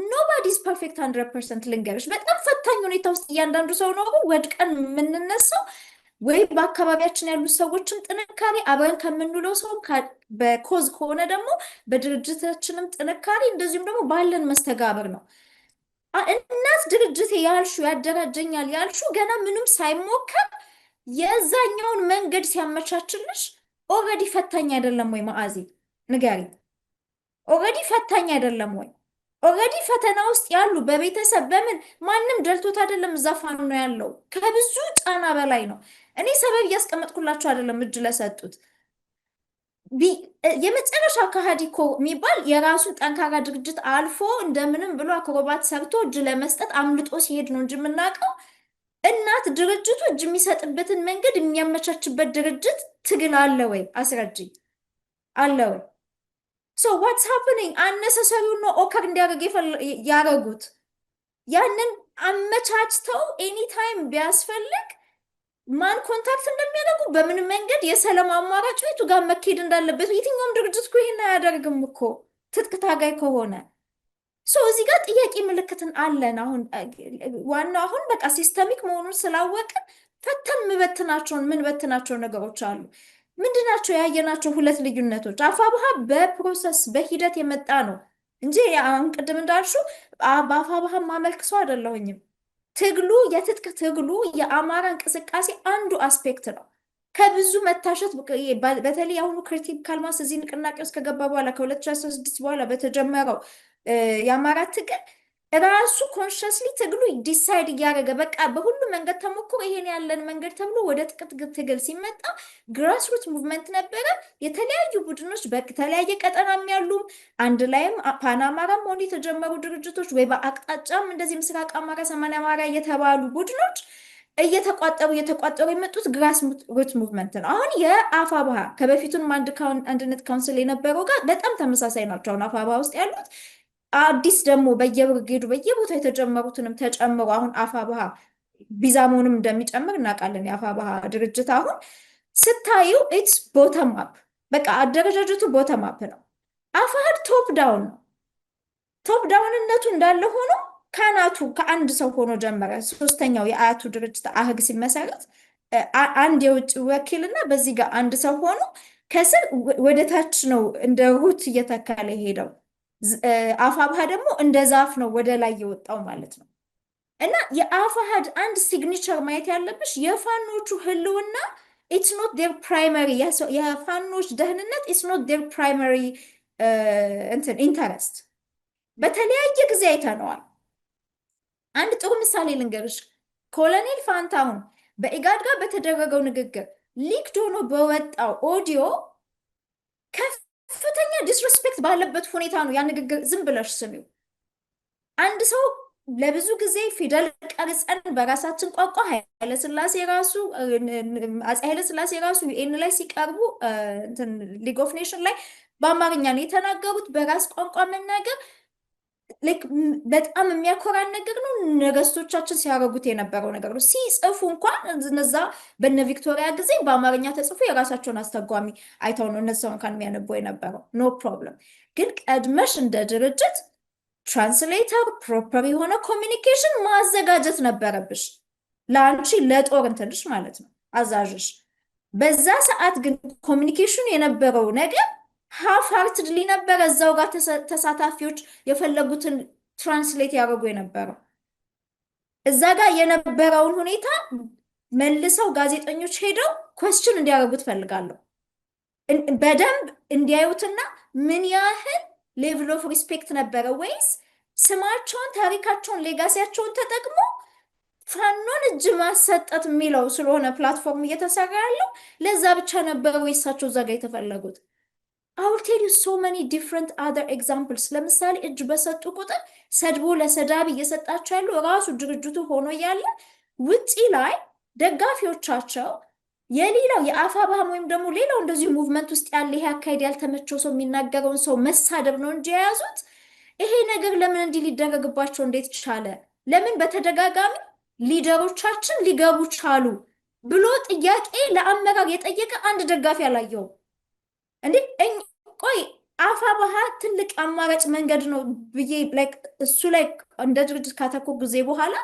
ኖባዲስ ፐርፌክት 100% ልንገርሽ፣ በጣም ፈታኝ ሁኔታ ውስጥ እያንዳንዱ ሰው ነው ወድቀን የምንነሳው ወይ በአካባቢያችን ያሉ ሰዎችም ጥንካሬ አብረን ከምንውለው ሰው በኮዝ ከሆነ ደግሞ በድርጅታችንም ጥንካሬ እንደዚሁም ደግሞ ባለን መስተጋብር ነው። እናት ድርጅት ያልሹ ያደራጀኛል ያልሹ ገና ምንም ሳይሞከር የዛኛውን መንገድ ሲያመቻችልሽ ኦልሬዲ ፈታኝ አይደለም ወይ? መዓዚ ንገሪ፣ ኦልሬዲ ፈታኝ አይደለም ወይ? ኦልሬዲ ፈተና ውስጥ ያሉ በቤተሰብ በምን ማንም ደልቶት አይደለም እዛ ፋኖ ነው ያለው፣ ከብዙ ጫና በላይ ነው። እኔ ሰበብ እያስቀመጥኩላቸው አይደለም እጅ ለሰጡት የመጨረሻ ከሃዲ እኮ የሚባል የራሱን ጠንካራ ድርጅት አልፎ እንደምንም ብሎ አክሮባት ሰርቶ እጅ ለመስጠት አምልጦ ሲሄድ ነው እንጂ የምናውቀው እናት ድርጅቱ እጅ የሚሰጥበትን መንገድ የሚያመቻችበት ድርጅት ትግል አለ ወይ? አስረጅኝ። አለ ወይ? ሶ ዋትስ ሃፕኒንግ? አነሰሰሪው ነው ኦከር እንዲያደርግ ያደረጉት። ያንን አመቻችተው ኤኒታይም ቢያስፈልግ ማን ኮንታክት እንደሚያደርጉ በምን መንገድ የሰላም አማራጭ ቤቱ ጋር መካሄድ እንዳለበት የትኛውም ድርጅት እኮ ይሄን አያደርግም እኮ ትጥቅ ታጋይ ከሆነ። እዚህ ጋር ጥያቄ ምልክትን አለን። አሁን ዋናው አሁን በቃ ሲስተሚክ መሆኑን ስላወቅን ፈተን ምንበትናቸው ነገሮች አሉ። ምንድናቸው? ያየናቸው ሁለት ልዩነቶች አፋብኃ በፕሮሰስ በሂደት የመጣ ነው እንጂ አሁን ቅድም እንዳልሽው በአፋብኃ ማመልክ ሰው አይደለሁኝም። ትግሉ የትጥቅ ትግሉ የአማራ እንቅስቃሴ አንዱ አስፔክት ነው። ከብዙ መታሸት በተለይ አሁኑ ክሪቲካል ማስ እዚህ ንቅናቄ ውስጥ ከገባ በኋላ ከ2016 በኋላ በተጀመረው የአማራ ትግል ራሱ ኮንሽስሊ ትግሉ ዲሳይድ እያደረገ በቃ በሁሉ መንገድ ተሞክሮ ይሄን ያለን መንገድ ተብሎ ወደ ጥቅት ትግል ሲመጣ ግራስሩት ሙቭመንት ነበረ። የተለያዩ ቡድኖች በተለያየ ቀጠናም ያሉ አንድ ላይም ፓን አማራም ሆኑ የተጀመሩ ድርጅቶች ወይ በአቅጣጫም እንደዚህ ምስራቅ አማራ፣ ሰሜን አማራ የተባሉ ቡድኖች እየተቋጠሩ የመጡት ግራስ ሩት ሙቭመንት ነው። አሁን የአፋብኃ ከበፊቱም አንድነት ካውንስል የነበረው ጋር በጣም ተመሳሳይ ናቸው። አሁን አፋብኃ ውስጥ ያሉት አዲስ ደግሞ በየብርጌዱ በየቦታው የተጨመሩትንም ተጨምሮ አሁን አፋብኃ ቢዛሞንም እንደሚጨምር እናውቃለን። የአፋብኃ ድርጅት አሁን ስታዩ ኢትስ ቦተም አፕ፣ በቃ አደረጃጀቱ ቦተም አፕ ነው። አፋሕድ ቶፕ ዳውን ነው። ቶፕ ዳውንነቱ እንዳለ ሆኖ ከአናቱ ከአንድ ሰው ሆኖ ጀመረ። ሶስተኛው የአያቱ ድርጅት አህግ ሲመሰረት አንድ የውጭ ወኪልና በዚህ ጋር አንድ ሰው ሆኖ ከስር ወደ ታች ነው እንደ ሩት እየተካለ ሄደው። አፋብኃ ደግሞ እንደ ዛፍ ነው ወደ ላይ የወጣው ማለት ነው። እና የአፋሕድ አንድ ሲግኒቸር ማየት ያለብሽ የፋኖቹ ህልውና ኢትስ ኖት ዴር ፕራይመሪ፣ የፋኖች ደህንነት ኢትስ ኖት ዴር ፕራይመሪ ኢንተረስት። በተለያየ ጊዜ አይተነዋል። አንድ ጥሩ ምሳሌ ልንገርሽ። ኮሎኔል ፋንታሁን በኢጋድ ጋር በተደረገው ንግግር ሊክድ ሆኖ በወጣው ኦዲዮ ከፍተኛ ዲስሪስፔክት ባለበት ሁኔታ ነው ያ ንግግር። ዝም ብለሽ ስሚው። አንድ ሰው ለብዙ ጊዜ ፊደል ቀርጸን በራሳችን ቋንቋ ኃይለ ሥላሴ ራሱ አፄ ኃይለ ሥላሴ ራሱ ዩኤን ላይ ሲቀርቡ ሊግ ኦፍ ኔሽን ላይ በአማርኛ ነው የተናገሩት። በራስ ቋንቋ መናገር በጣም የሚያኮራን ነገር ነው። ነገስቶቻችን ሲያደርጉት የነበረው ነገር ነው። ሲጽፉ እንኳን እነዛ በነ ቪክቶሪያ ጊዜ በአማርኛ ተጽፎ የራሳቸውን አስተርጓሚ አይተው ነው እነዛ እንኳን የሚያነቡ የነበረው። ኖ ፕሮብለም። ግን ቀድመሽ እንደ ድርጅት ትራንስሌተር ፕሮፐር የሆነ ኮሚኒኬሽን ማዘጋጀት ነበረብሽ፣ ለአንቺ ለጦር እንትንሽ ማለት ነው አዛዥሽ። በዛ ሰዓት ግን ኮሚኒኬሽኑ የነበረው ነገር ሃፍ ሃርትድሊ ነበረ። እዛው ጋር ተሳታፊዎች የፈለጉትን ትራንስሌት ያደርጉ የነበረው እዛ ጋር የነበረውን ሁኔታ መልሰው ጋዜጠኞች ሄደው ኮስችን እንዲያደርጉት ፈልጋለሁ፣ በደንብ እንዲያዩትና ምን ያህል ሌቭል ኦፍ ሪስፔክት ነበረ፣ ወይስ ስማቸውን፣ ታሪካቸውን፣ ሌጋሲያቸውን ተጠቅሞ ፋኖን እጅ ማሰጠት የሚለው ስለሆነ ፕላትፎርም እየተሰራ ያለው ለዛ ብቻ ነበረ ወይሳቸው እዛ ጋር የተፈለጉት? I will tell you so many different other examples። ለምሳሌ እጅ በሰጡ ቁጥር ሰድቦ ለሰዳቢ እየሰጣቸው ያሉ ራሱ ድርጅቱ ሆኖ ያለ ውጪ ላይ ደጋፊዎቻቸው የሌላው የአፋብኃም ወይም ደግሞ ሌላው እንደዚሁ ሙቭመንት ውስጥ ያለ ይሄ አካሄድ ያልተመቸው ሰው የሚናገረውን ሰው መሳደብ ነው እንጂ የያዙት ይሄ ነገር ለምን እንዲህ ሊደረግባቸው እንዴት ቻለ? ለምን በተደጋጋሚ ሊደሮቻችን ሊገቡ ቻሉ ብሎ ጥያቄ ለአመራር የጠየቀ አንድ ደጋፊ አላየውም። እንዴ ቆይ አፋብኃ ትልቅ አማራጭ መንገድ ነው ብዬ እሱ ላይ እንደ ድርጅት ካተኮር ጊዜ በኋላ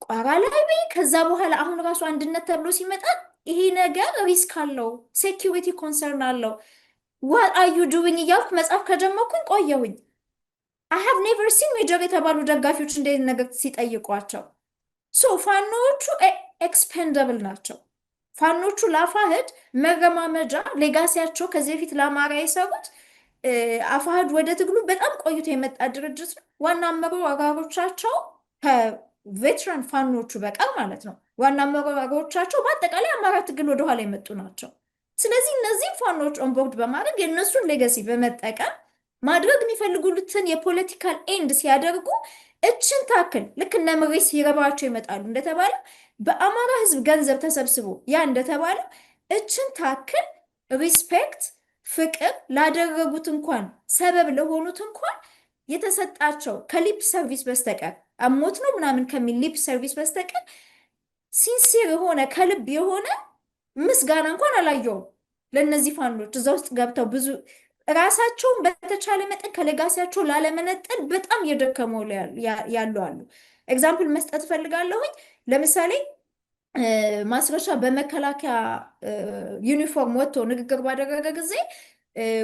ቋራ ላይ ከዛ በኋላ አሁን ራሱ አንድነት ተብሎ ሲመጣ ይሄ ነገር ሪስክ አለው፣ ሴኪሪቲ ኮንሰርን አለው። ዋት አር ዩ ዱዊንግ እያልኩ መጽሐፍ ከጀመርኩኝ ቆየሁኝ። አይ ሃቭ ኔቨር ሲን ሜጀር የተባሉ ደጋፊዎች እንደዚህ ነገር ሲጠይቋቸው ፋኖቹ ኤክስፔንደብል ናቸው። ፋኖቹ ለአፋሕድ መረማመጃ ሌጋሲያቸው ከዚህ በፊት ለአማራ የሰሩት አፋሕድ ወደ ትግሉ በጣም ቆይቶ የመጣ ድርጅት ነው። ዋና አመራሮቻቸው ከቬትራን ፋኖቹ በቀር ማለት ነው። ዋና አመራሮቻቸው በአጠቃላይ አማራ ትግል ወደኋላ የመጡ ናቸው። ስለዚህ እነዚህ ፋኖች ኦንቦርድ በማድረግ የእነሱን ሌጋሲ በመጠቀም ማድረግ የሚፈልጉትን የፖለቲካል ኤንድ ሲያደርጉ እችን ታክል ልክ እነ ምሬት ሲረባቸው ይመጣሉ እንደተባለ በአማራ ህዝብ ገንዘብ ተሰብስቦ ያ እንደተባለ እችን ታክል ሪስፔክት ፍቅር ላደረጉት እንኳን ሰበብ ለሆኑት እንኳን የተሰጣቸው ከሊፕ ሰርቪስ በስተቀር አሞት ነው ምናምን ከሚል ሊፕ ሰርቪስ በስተቀር ሲንሲር የሆነ ከልብ የሆነ ምስጋና እንኳን አላየውም። ለእነዚህ ፋኖች እዛ ውስጥ ገብተው ብዙ ራሳቸውን በተቻለ መጠን ከሌጋሲያቸው ላለመነጠል በጣም እየደከመው ያሉ አሉ። ኤግዛምፕል መስጠት እፈልጋለሁኝ። ለምሳሌ ማስረሻ በመከላከያ ዩኒፎርም ወጥቶ ንግግር ባደረገ ጊዜ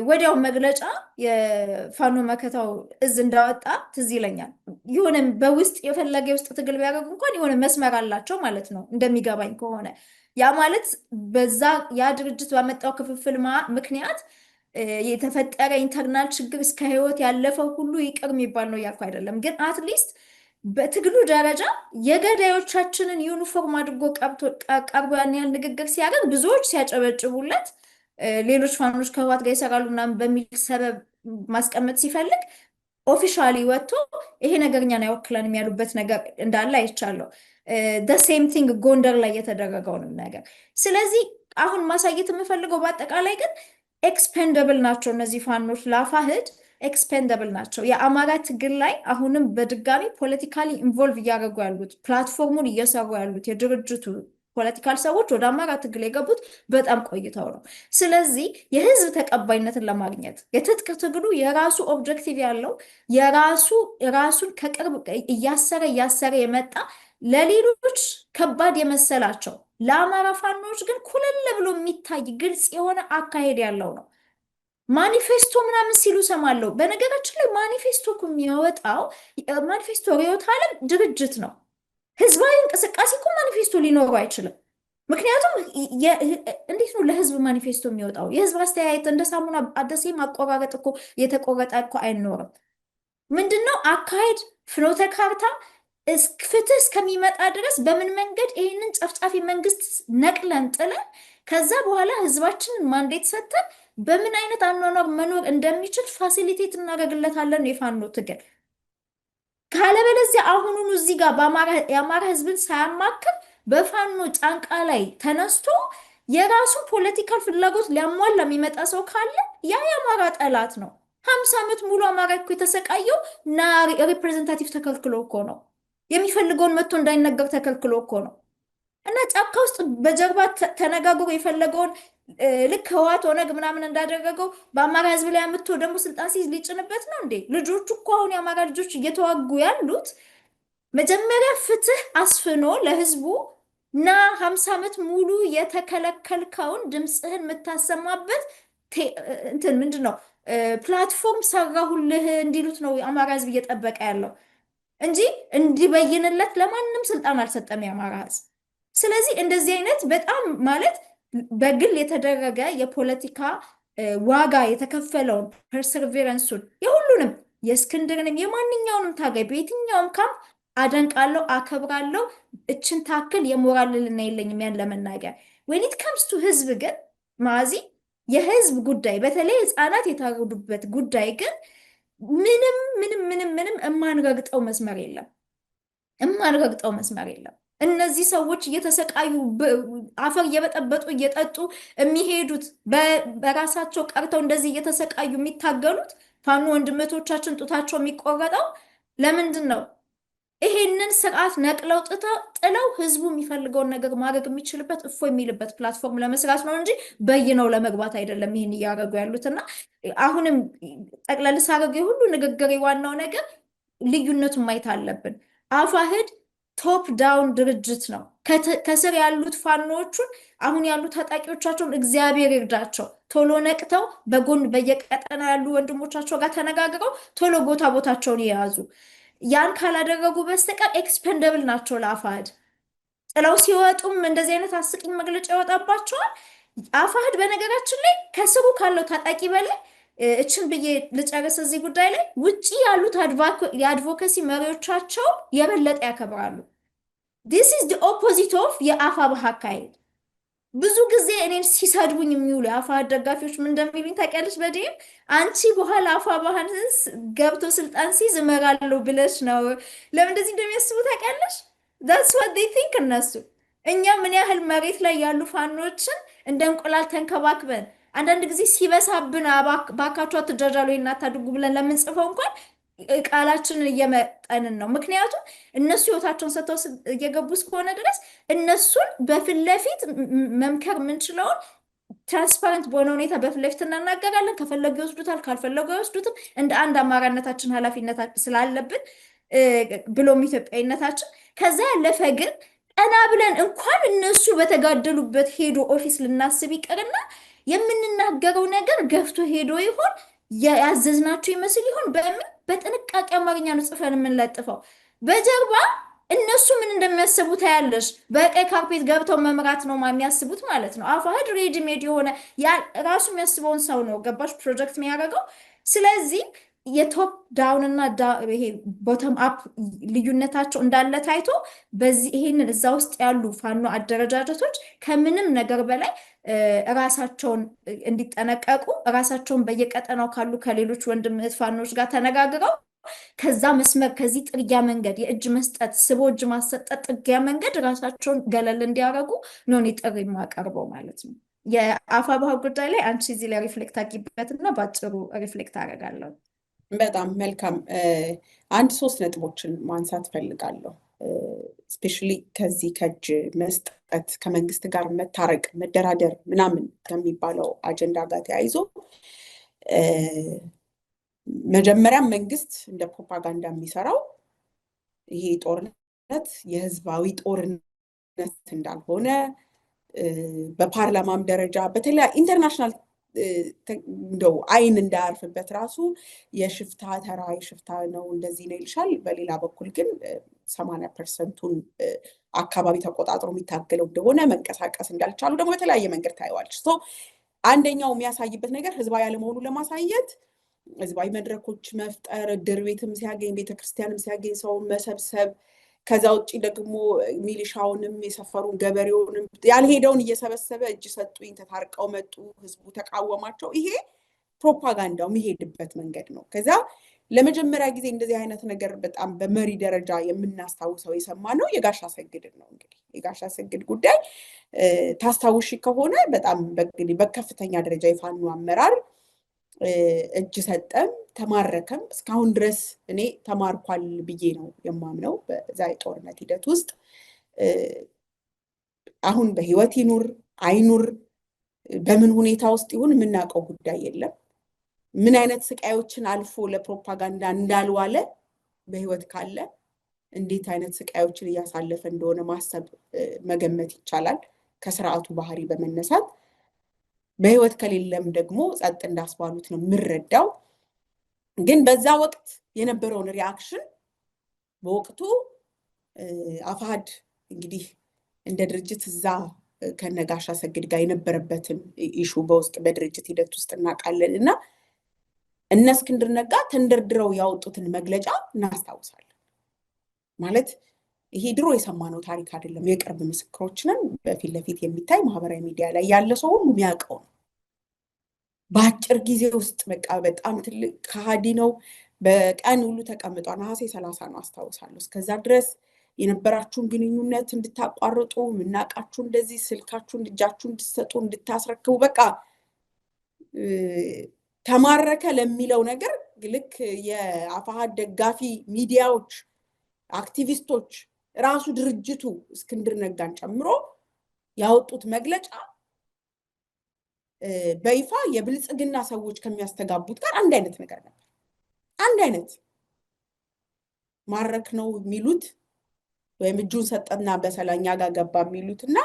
ወዲያው መግለጫ የፋኖ መከታው እዝ እንዳወጣ ትዝ ይለኛል። የሆነ በውስጥ የፈለገ ውስጥ ትግል ቢያደርጉ እንኳን የሆነ መስመር አላቸው ማለት ነው እንደሚገባኝ ከሆነ። ያ ማለት በዛ ያ ድርጅት ባመጣው ክፍፍል ምክንያት የተፈጠረ ኢንተርናል ችግር እስከ ህይወት ያለፈው ሁሉ ይቅር የሚባል ነው እያልኩ አይደለም። ግን አትሊስት በትግሉ ደረጃ የገዳዮቻችንን ዩኒፎርም አድርጎ ቀርቦ ያን ያህል ንግግር ሲያደርግ ብዙዎች ሲያጨበጭቡለት፣ ሌሎች ፋኖች ከህወሓት ጋር ይሰራሉ ምናምን በሚል ሰበብ ማስቀመጥ ሲፈልግ ኦፊሻሊ ወጥቶ ይሄ ነገር እኛን አይወክለንም ያሉበት ነገር እንዳለ አይቻለሁ። ሴም ቲንግ ጎንደር ላይ የተደረገውንም ነገር። ስለዚህ አሁን ማሳየት የምፈልገው በአጠቃላይ ግን ኤክስፔንደብል ናቸው እነዚህ ፋኖች ለአፋሕድ ኤክስፔንደብል ናቸው። የአማራ ትግል ላይ አሁንም በድጋሚ ፖለቲካሊ ኢንቮልቭ እያደረጉ ያሉት ፕላትፎርሙን እየሰሩ ያሉት የድርጅቱ ፖለቲካል ሰዎች ወደ አማራ ትግል የገቡት በጣም ቆይተው ነው። ስለዚህ የህዝብ ተቀባይነትን ለማግኘት የትጥቅ ትግሉ የራሱ ኦብጀክቲቭ ያለው ራሱን ከቅርብ እያሰረ የመጣ ለሌሎች ከባድ የመሰላቸው ለአማራ ፋኖች ግን ኩልል ብሎ የሚታይ ግልጽ የሆነ አካሄድ ያለው ነው። ማኒፌስቶ ምናምን ሲሉ ሰማለሁ። በነገራችን ላይ ማኒፌስቶ የሚያወጣው ማኒፌስቶ ርዕዮተ ዓለም ድርጅት ነው። ህዝባዊ እንቅስቃሴ እኮ ማኒፌስቶ ሊኖረው አይችልም። ምክንያቱም እንዴት ነው ለህዝብ ማኒፌስቶ የሚወጣው? የህዝብ አስተያየት እንደ ሳሙና አደሴ ማቆራረጥ እኮ የተቆረጠ እኮ አይኖርም። ምንድነው አካሄድ፣ ፍኖተ ካርታ ፍትህ እስከሚመጣ ድረስ በምን መንገድ ይህንን ጨፍጫፊ መንግስት ነቅለን ጥለን ከዛ በኋላ ህዝባችንን ማንዴት ሰጥተን በምን አይነት አኗኗር መኖር እንደሚችል ፋሲሊቴት እናደርግለታለን የፋኖ ትግል። ካለበለዚያ ስለዚህ አሁኑኑ እዚህ ጋር የአማራ ህዝብን ሳያማክር በፋኖ ጫንቃ ላይ ተነስቶ የራሱን ፖለቲካል ፍላጎት ሊያሟላ የሚመጣ ሰው ካለ ያ የአማራ ጠላት ነው። 50 ዓመት ሙሉ አማራ እኮ የተሰቃየው እና ሪፕሬዘንታቲቭ ተከልክሎ እኮ ነው። የሚፈልገውን መጥቶ እንዳይነገር ተከልክሎ እኮ ነው። እና ጫካ ውስጥ በጀርባ ተነጋግሮ የፈለገውን ልክ ህወሓት ኦነግ ምናምን እንዳደረገው በአማራ ህዝብ ላይ አምጥቶ ደግሞ ስልጣን ሲይዝ ሊጭንበት ነው እንዴ? ልጆቹ እኮ አሁን የአማራ ልጆች እየተዋጉ ያሉት መጀመሪያ ፍትህ አስፍኖ ለህዝቡ እና 50 ዓመት ሙሉ የተከለከልከውን ድምፅህን የምታሰማበት እንትን ምንድን ነው ፕላትፎርም ሰራሁልህ እንዲሉት ነው የአማራ ህዝብ እየጠበቀ ያለው እንጂ እንዲበይንለት ለማንም ስልጣን አልሰጠም የአማራ ህዝብ። ስለዚህ እንደዚህ አይነት በጣም ማለት በግል የተደረገ የፖለቲካ ዋጋ የተከፈለውን ፐርሰርቬረንሱን የሁሉንም የእስክንድርንም የማንኛውንም ታጋይ በየትኛውም ካምፕ አደንቃለሁ፣ አከብራለሁ። እችን ታክል የሞራል ልዕልና የለኝም ያን ለመናገር። when it comes to ህዝብ ግን ማዚ የህዝብ ጉዳይ በተለይ ህፃናት የታረዱበት ጉዳይ ግን ምንም ምንም ምንም ምንም የማንረግጠው መስመር የለም፣ የማንረግጠው መስመር የለም። እነዚህ ሰዎች እየተሰቃዩ አፈር እየበጠበጡ እየጠጡ የሚሄዱት በራሳቸው ቀርተው እንደዚህ እየተሰቃዩ የሚታገሉት ፋኖ ወንድመቶቻችን ጡታቸው የሚቆረጠው ለምንድን ነው? ይሄንን ስርዓት ነቅለው ጥለው ህዝቡ የሚፈልገውን ነገር ማድረግ የሚችልበት እፎ የሚልበት ፕላትፎርም ለመስራት ነው እንጂ በይነው ለመግባት አይደለም ይህን እያደረጉ ያሉትና አሁንም ጠቅለል ሳደርግ የሁሉ ንግግር ዋናው ነገር ልዩነቱን ማየት አለብን። አፋሕድ ቶፕ ዳውን ድርጅት ነው። ከስር ያሉት ፋኖዎቹን አሁን ያሉት ታጣቂዎቻቸውን እግዚአብሔር ይርዳቸው ቶሎ ነቅተው በጎን በየቀጠና ያሉ ወንድሞቻቸው ጋር ተነጋግረው ቶሎ ቦታቸውን የያዙ። ያን ካላደረጉ በስተቀር ኤክስፐንደብል ናቸው ለአፋሕድ። ጥለው ሲወጡም እንደዚህ አይነት አስቂኝ መግለጫ ይወጣባቸዋል። አፋሕድ በነገራችን ላይ ከስሩ ካለው ታጣቂ በላይ እችን ብዬ ልጨርስ እዚህ ጉዳይ ላይ ውጪ ያሉት የአድቮኬሲ መሪዎቻቸው የበለጠ ያከብራሉ። this is the opposite of የአፋብኃ አካሄድ። ብዙ ጊዜ እኔን ሲሰድቡኝ የሚውሉ የአፋሕድ ደጋፊዎች ምን እንደሚሉኝ ታውቂያለሽ? በዴም አንቺ በኋላ አፋብኃን ገብቶ ስልጣን ሲይዝ እመራለሁ ብለሽ ነው። ለምን እንደዚህ እንደሚያስቡ ታውቂያለሽ? that's what they think እነሱ። እኛ ምን ያህል መሬት ላይ ያሉ ፋኖችን እንደ እንቁላል ተንከባክበን አንዳንድ ጊዜ ሲበሳብን ባካቸው አትጃጃሉ እናታድጉ ብለን ለምንጽፈው እንኳን ቃላችንን እየመጠንን ነው። ምክንያቱም እነሱ ህይወታቸውን ሰጥተው እየገቡ እስከሆነ ድረስ እነሱን በፊት ለፊት መምከር የምንችለውን ትራንስፓረንት በሆነ ሁኔታ በፊት ለፊት እናናገራለን። ከፈለጉ ይወስዱታል፣ ካልፈለጉ አይወስዱትም። እንደ አንድ አማራነታችን ኃላፊነት ስላለብን ብሎም ኢትዮጵያዊነታችን። ከዛ ያለፈ ግን ቀና ብለን እንኳን እነሱ በተጋደሉበት ሄዶ ኦፊስ ልናስብ ይቅርና የምንናገረው ነገር ገፍቶ ሄዶ ይሆን ያዘዝናቸው ይመስል ይሆን በምን በጥንቃቄ አማርኛ ነው ጽፈን የምንለጥፈው። በጀርባ እነሱ ምን እንደሚያስቡ ታያለሽ። በቀይ ካርፔት ገብተው መምራት ነው የሚያስቡት ማለት ነው። አፋሕድ ሬዲ ሜድ የሆነ ራሱ የሚያስበውን ሰው ነው ገባሽ ፕሮጀክት የሚያደርገው። ስለዚህ የቶፕ ዳውን እና ይሄ ቦተም አፕ ልዩነታቸው እንዳለ ታይቶ በዚህ ይሄንን እዛ ውስጥ ያሉ ፋኖ አደረጃጀቶች ከምንም ነገር በላይ ራሳቸውን እንዲጠነቀቁ ራሳቸውን በየቀጠናው ካሉ ከሌሎች ወንድም እህት ፋኖች ጋር ተነጋግረው ከዛ መስመር ከዚህ ጥርጊያ መንገድ የእጅ መስጠት ስቦ እጅ ማሰጠት ጥርጊያ መንገድ ራሳቸውን ገለል እንዲያደርጉ ነው ጥሪ የማቀርበው ማለት ነው። የአፋብኃ ጉዳይ ላይ አንቺ እዚህ ላይ ሪፍሌክት አድርጊበትና ባጭሩ ሪፍሌክት አደርጋለሁ። በጣም መልካም። አንድ 3 ነጥቦችን ማንሳት ፈልጋለሁ። ስፔሻሊ ከዚህ ከእጅ መስጠት ከመንግስት ጋር መታረቅ መደራደር ምናምን ከሚባለው አጀንዳ ጋር ተያይዞ መጀመሪያም መንግስት እንደ ፕሮፓጋንዳ የሚሰራው ይሄ ጦርነት የህዝባዊ ጦርነት እንዳልሆነ በፓርላማም ደረጃ በተለይ ኢንተርናሽናል እንደው አይን እንዳያርፍበት ራሱ የሽፍታ ተራ የሽፍታ ነው እንደዚህ ነው ይልሻል። በሌላ በኩል ግን 80%ቱን አካባቢ ተቆጣጥሮ የሚታገለው እንደሆነ መንቀሳቀስ እንዳልቻሉ ደግሞ በተለያየ መንገድ ታይዋለች። አንደኛው የሚያሳይበት ነገር ህዝባዊ ያለመሆኑ ለማሳየት ህዝባዊ መድረኮች መፍጠር፣ ድር ቤትም ሲያገኝ ቤተክርስቲያንም ሲያገኝ ሰው መሰብሰብ፣ ከዛ ውጪ ደግሞ ሚሊሻውንም የሰፈሩን ገበሬውንም ያልሄደውን እየሰበሰበ እጅ ሰጡኝ ተታርቀው መጡ ህዝቡ ተቃወማቸው። ይሄ ፕሮፓጋንዳው የሚሄድበት መንገድ ነው። ከዛ ለመጀመሪያ ጊዜ እንደዚህ አይነት ነገር በጣም በመሪ ደረጃ የምናስታውሰው የሰማነው የጋሽ አሰግድን ነው። እንግዲህ የጋሽ አሰግድ ጉዳይ ታስታውሺ ከሆነ በጣም በከፍተኛ ደረጃ የፋኖ አመራር እጅ ሰጠም ተማረከም እስካሁን ድረስ እኔ ተማርኳል ብዬ ነው የማምነው በዛ የጦርነት ሂደት ውስጥ አሁን በህይወት ይኑር አይኑር በምን ሁኔታ ውስጥ ይሁን የምናውቀው ጉዳይ የለም። ምን አይነት ስቃዮችን አልፎ ለፕሮፓጋንዳ እንዳልዋለ በህይወት ካለ እንዴት አይነት ስቃዮችን እያሳለፈ እንደሆነ ማሰብ መገመት ይቻላል ከስርዓቱ ባህሪ በመነሳት። በህይወት ከሌለም ደግሞ ጸጥ እንዳስባሉት ነው ምረዳው። ግን በዛ ወቅት የነበረውን ሪአክሽን በወቅቱ አፋሕድ እንግዲህ እንደ ድርጅት እዛ ከነጋሽ አሰግድ ጋር የነበረበትን ኢሹ በውስጥ በድርጅት ሂደት ውስጥ እናውቃለን እና እነ እስክንድር ነጋ ተንደርድረው ያወጡትን መግለጫ እናስታውሳለን። ማለት ይሄ ድሮ የሰማነው ታሪክ አይደለም፣ የቅርብ ምስክሮች ነን። በፊት ለፊት የሚታይ ማህበራዊ ሚዲያ ላይ ያለ ሰው ሁሉ የሚያውቀው ነው። በአጭር ጊዜ ውስጥ በቃ በጣም ትልቅ ከሃዲ ነው። በቀን ሁሉ ተቀምጧል። ነሐሴ 30 ነው አስታውሳለሁ። እስከዛ ድረስ የነበራችሁን ግንኙነት እንድታቋርጡ ምናቃችሁ እንደዚህ ስልካችሁን እጃችሁን እንድትሰጡ እንድታስረክቡ በቃ ተማረከ ለሚለው ነገር ልክ የአፋሕድ ደጋፊ ሚዲያዎች አክቲቪስቶች ራሱ ድርጅቱ እስክንድር ነጋን ጨምሮ ያወጡት መግለጫ በይፋ የብልጽግና ሰዎች ከሚያስተጋቡት ጋር አንድ አይነት ነገር ነበር። አንድ አይነት ማረክ ነው የሚሉት ወይም እጁን ሰጠና በሰላኛ ጋር ገባ የሚሉትና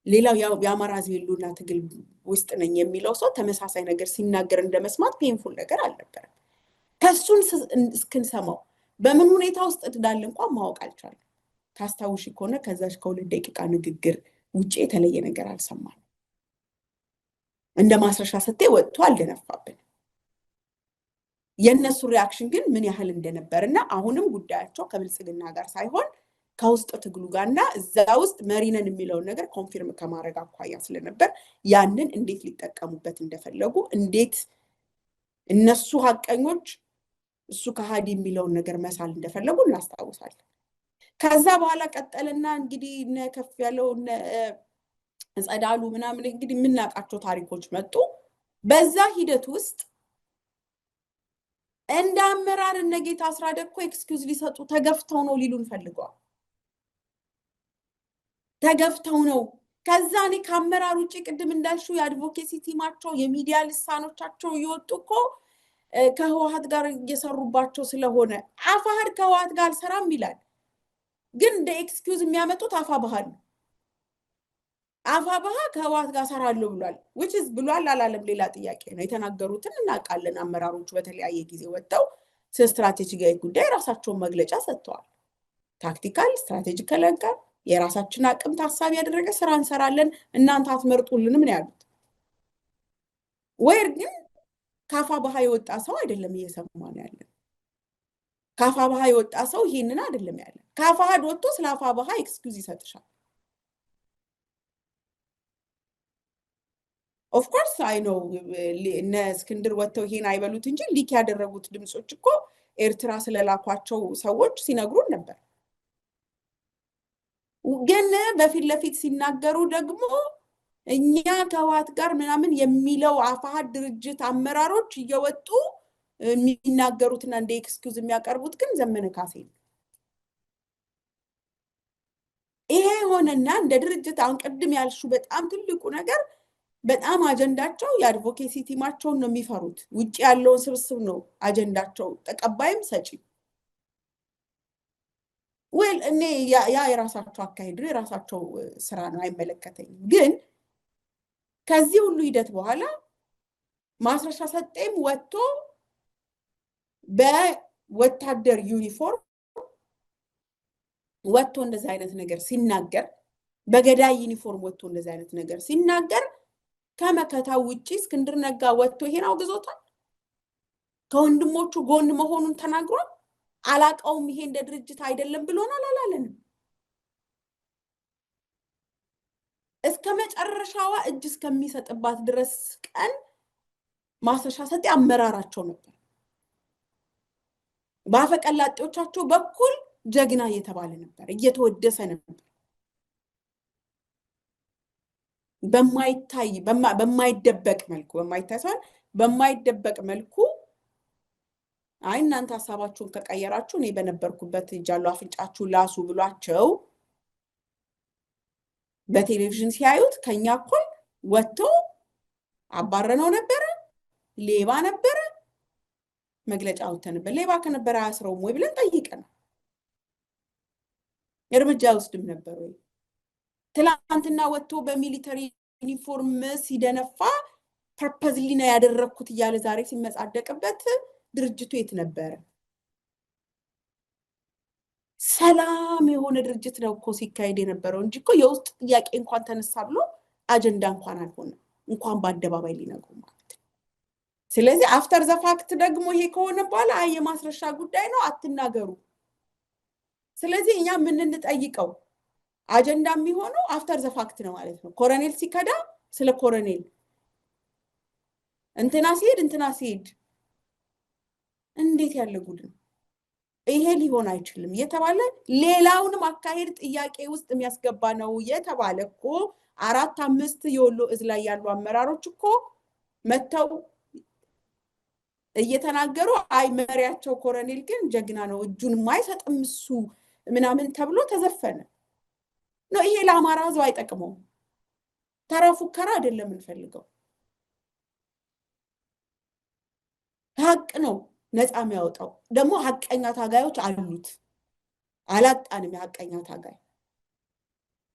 ሌላው የአማራ ሕዝብ ህልውና ትግል ውስጥ ነኝ የሚለው ሰው ተመሳሳይ ነገር ሲናገር እንደመስማት ፔንፉል ነገር አልነበረም። ከሱን እስክንሰማው በምን ሁኔታ ውስጥ እንዳለ እንኳን ማወቅ አልቻለም። ታስታውሺ ከሆነ ከዛች ከ2 ደቂቃ ንግግር ውጪ የተለየ ነገር አልሰማንም። እንደ ማስረሻ ሰጤ ወጥቶ አልደነፋብን። የነሱ ሪአክሽን ግን ምን ያህል እንደነበርና አሁንም ጉዳያቸው ከብልጽግና ጋር ሳይሆን ከውስጥ ትግሉ ጋርና እዛ ውስጥ መሪነን የሚለውን ነገር ኮንፊርም ከማድረግ አኳያ ስለነበር ያንን እንዴት ሊጠቀሙበት እንደፈለጉ እንዴት እነሱ ሀቀኞች እሱ ከሃዲ የሚለውን ነገር መሳል እንደፈለጉ እናስታውሳለን። ከዛ በኋላ ቀጠልና እንግዲህ ከፍ ያለው ጸዳሉ ምናምን እንግዲህ የምናውቃቸው ታሪኮች መጡ። በዛ ሂደት ውስጥ እንደ አመራር እነ ጌታ አስራደ እኮ ኤክስኪውዝ ሊሰጡ ተገፍተው ነው ሊሉን ፈልገዋል። ተገፍተው ነው። ከዛ እኔ ከአመራር ውጭ ቅድም እንዳልሽው የአድቮኬሲ ቲማቸው የሚዲያ ልሳኖቻቸው እየወጡ እኮ ከህወሓት ጋር እየሰሩባቸው ስለሆነ አፋሕድ ከህወሓት ጋር አልሰራም ይላል። ግን እንደ ኤክስኪውዝ የሚያመጡት አፋብኃ ነው። አፋብኃ ከህወሓት ጋር ሰራለሁ ብሏል። which is ብሏል አላለም ሌላ ጥያቄ ነው። የተናገሩትን እናውቃለን። አመራሮቹ በተለያየ ጊዜ ወጥተው ስለ ስትራቴጂካዊ ጉዳይ ራሳቸውን መግለጫ ሰጥተዋል። ታክቲካል ስትራቴጂካል አንቀር የራሳችን አቅም ታሳቢ ያደረገ ስራ እንሰራለን እናንተ አትመርጡልንም ነው ያሉት። ወይር ግን ከአፋብኃ የወጣ ሰው አይደለም እየሰማን ያለን። ከአፋብኃ የወጣ ሰው ይሄንን አይደለም ያለን። ከአፋሕድ ወጥቶ ስለ አፋብኃ ኤክስኪውዝ ይሰጥሻል። ኦፍ ኮርስ አይ ኖ እነ እስክንድር ወጥተው ይሄን አይበሉት እንጂ ሊክ ያደረጉት ድምጾች እኮ ኤርትራ ስለላኳቸው ሰዎች ሲነግሩን ነበር። ግን በፊት ለፊት ሲናገሩ ደግሞ እኛ ከህወሓት ጋር ምናምን የሚለው አፋሕድ ድርጅት አመራሮች እየወጡ የሚናገሩትና እንደ ኤክስኪውዝ የሚያቀርቡት ግን ዘመነ ካሴ ነው። ይሄ ሆነና እንደ ድርጅት አሁን ቅድም ያልሹ በጣም ትልቁ ነገር በጣም አጀንዳቸው የአድቮኬሲ ቲማቸውን ነው የሚፈሩት። ውጪ ያለውን ስብስብ ነው አጀንዳቸው፣ ተቀባይም ሰጪ። ወል እኔ ያ የራሳቸው አካሄድ ነው፣ የራሳቸው ስራ ነው፣ አይመለከተኝም። ግን ከዚህ ሁሉ ሂደት በኋላ ማስረሻ ሰጤም ወጥቶ በወታደር ዩኒፎርም ወጥቶ እንደዚህ አይነት ነገር ሲናገር፣ በገዳይ ዩኒፎርም ወጥቶ እንደዚህ አይነት ነገር ሲናገር ከመከታው ውጪ እስክንድር ነጋ ወጥቶ ይሄን አውግዞታል። ከወንድሞቹ ጎን መሆኑን ተናግሯል። አላቀውም ይሄ እንደ ድርጅት አይደለም ብሎናል አላለንም። እስከ መጨረሻዋ እጅ እስከሚሰጥባት ድረስ ቀን ማስረሻ ሰጤ አመራራቸው ነበር። ባፈቀላጤዎቻቸው በኩል ጀግና እየተባለ ነበር እየተወደሰ ነበር በማይደበቅ መልኩ በማይደበቅ መልኩ አይ እናንተ ሐሳባችሁን ከቀየራችሁ እኔ በነበርኩበት ጃሉ አፍንጫችሁ ላሱ ብሏቸው በቴሌቪዥን ሲያዩት ከኛ እኩል ወጥቶ አባረነው ነበር ሌባ ነበር መግለጫ አውጥተን ሌባ ከነበረ አስረው ወይ ብለን ጠይቀናል እርምጃ ወስድም ነበር ወይ ትላንትና ወጥቶ በሚሊተሪ ዩኒፎርም ሲደነፋ ፐርፐዝሊ ነው ያደረኩት ይያለ ዛሬ ሲመጻደቅበት ድርጅቱ የት ነበር ሰላም የሆነ ድርጅት ነው እኮ ሲካሄድ የነበረው እንጂ እኮ የውስጥ ጥያቄ እንኳን ተነሳ ብሎ አጀንዳ እንኳን አልሆነ እንኳን በአደባባይ ሊነግሩ ማለት ስለዚህ አፍተር ዘ ፋክት ደግሞ ይሄ ከሆነ በኋላ የማስረሻ ጉዳይ ነው አትናገሩ ስለዚህ እኛ ምን እንጠይቀው አጀንዳ የሚሆነው አፍተር ዘ ፋክት ነው ማለት ነው ኮሎኔል ሲከዳ ስለ ኮሎኔል እንትና ሲሄድ እንዴት ያለ ጉድ ነው ይሄ ሊሆን አይችልም የተባለ ሌላውንም አካሄድ ጥያቄ ውስጥ የሚያስገባ ነው የተባለ እኮ 4-5 የወሎ እዝ ላይ ያሉ አመራሮች እኮ መተው እየተናገሩ አይ መሪያቸው ኮሎኔል ግን ጀግና ነው እጁን ማይሰጥም እሱ ምናምን ተብሎ ተዘፈነ ነው ይሄ ለአማራ ህዝብ አይጠቅመው ተራፉከራ አይደለም እንፈልገው ሀቅ ነው ነፃ የሚያወጣው ደግሞ ሀቀኛ ታጋዮች አሉት አላጣንም ሀቀኛ ታጋይ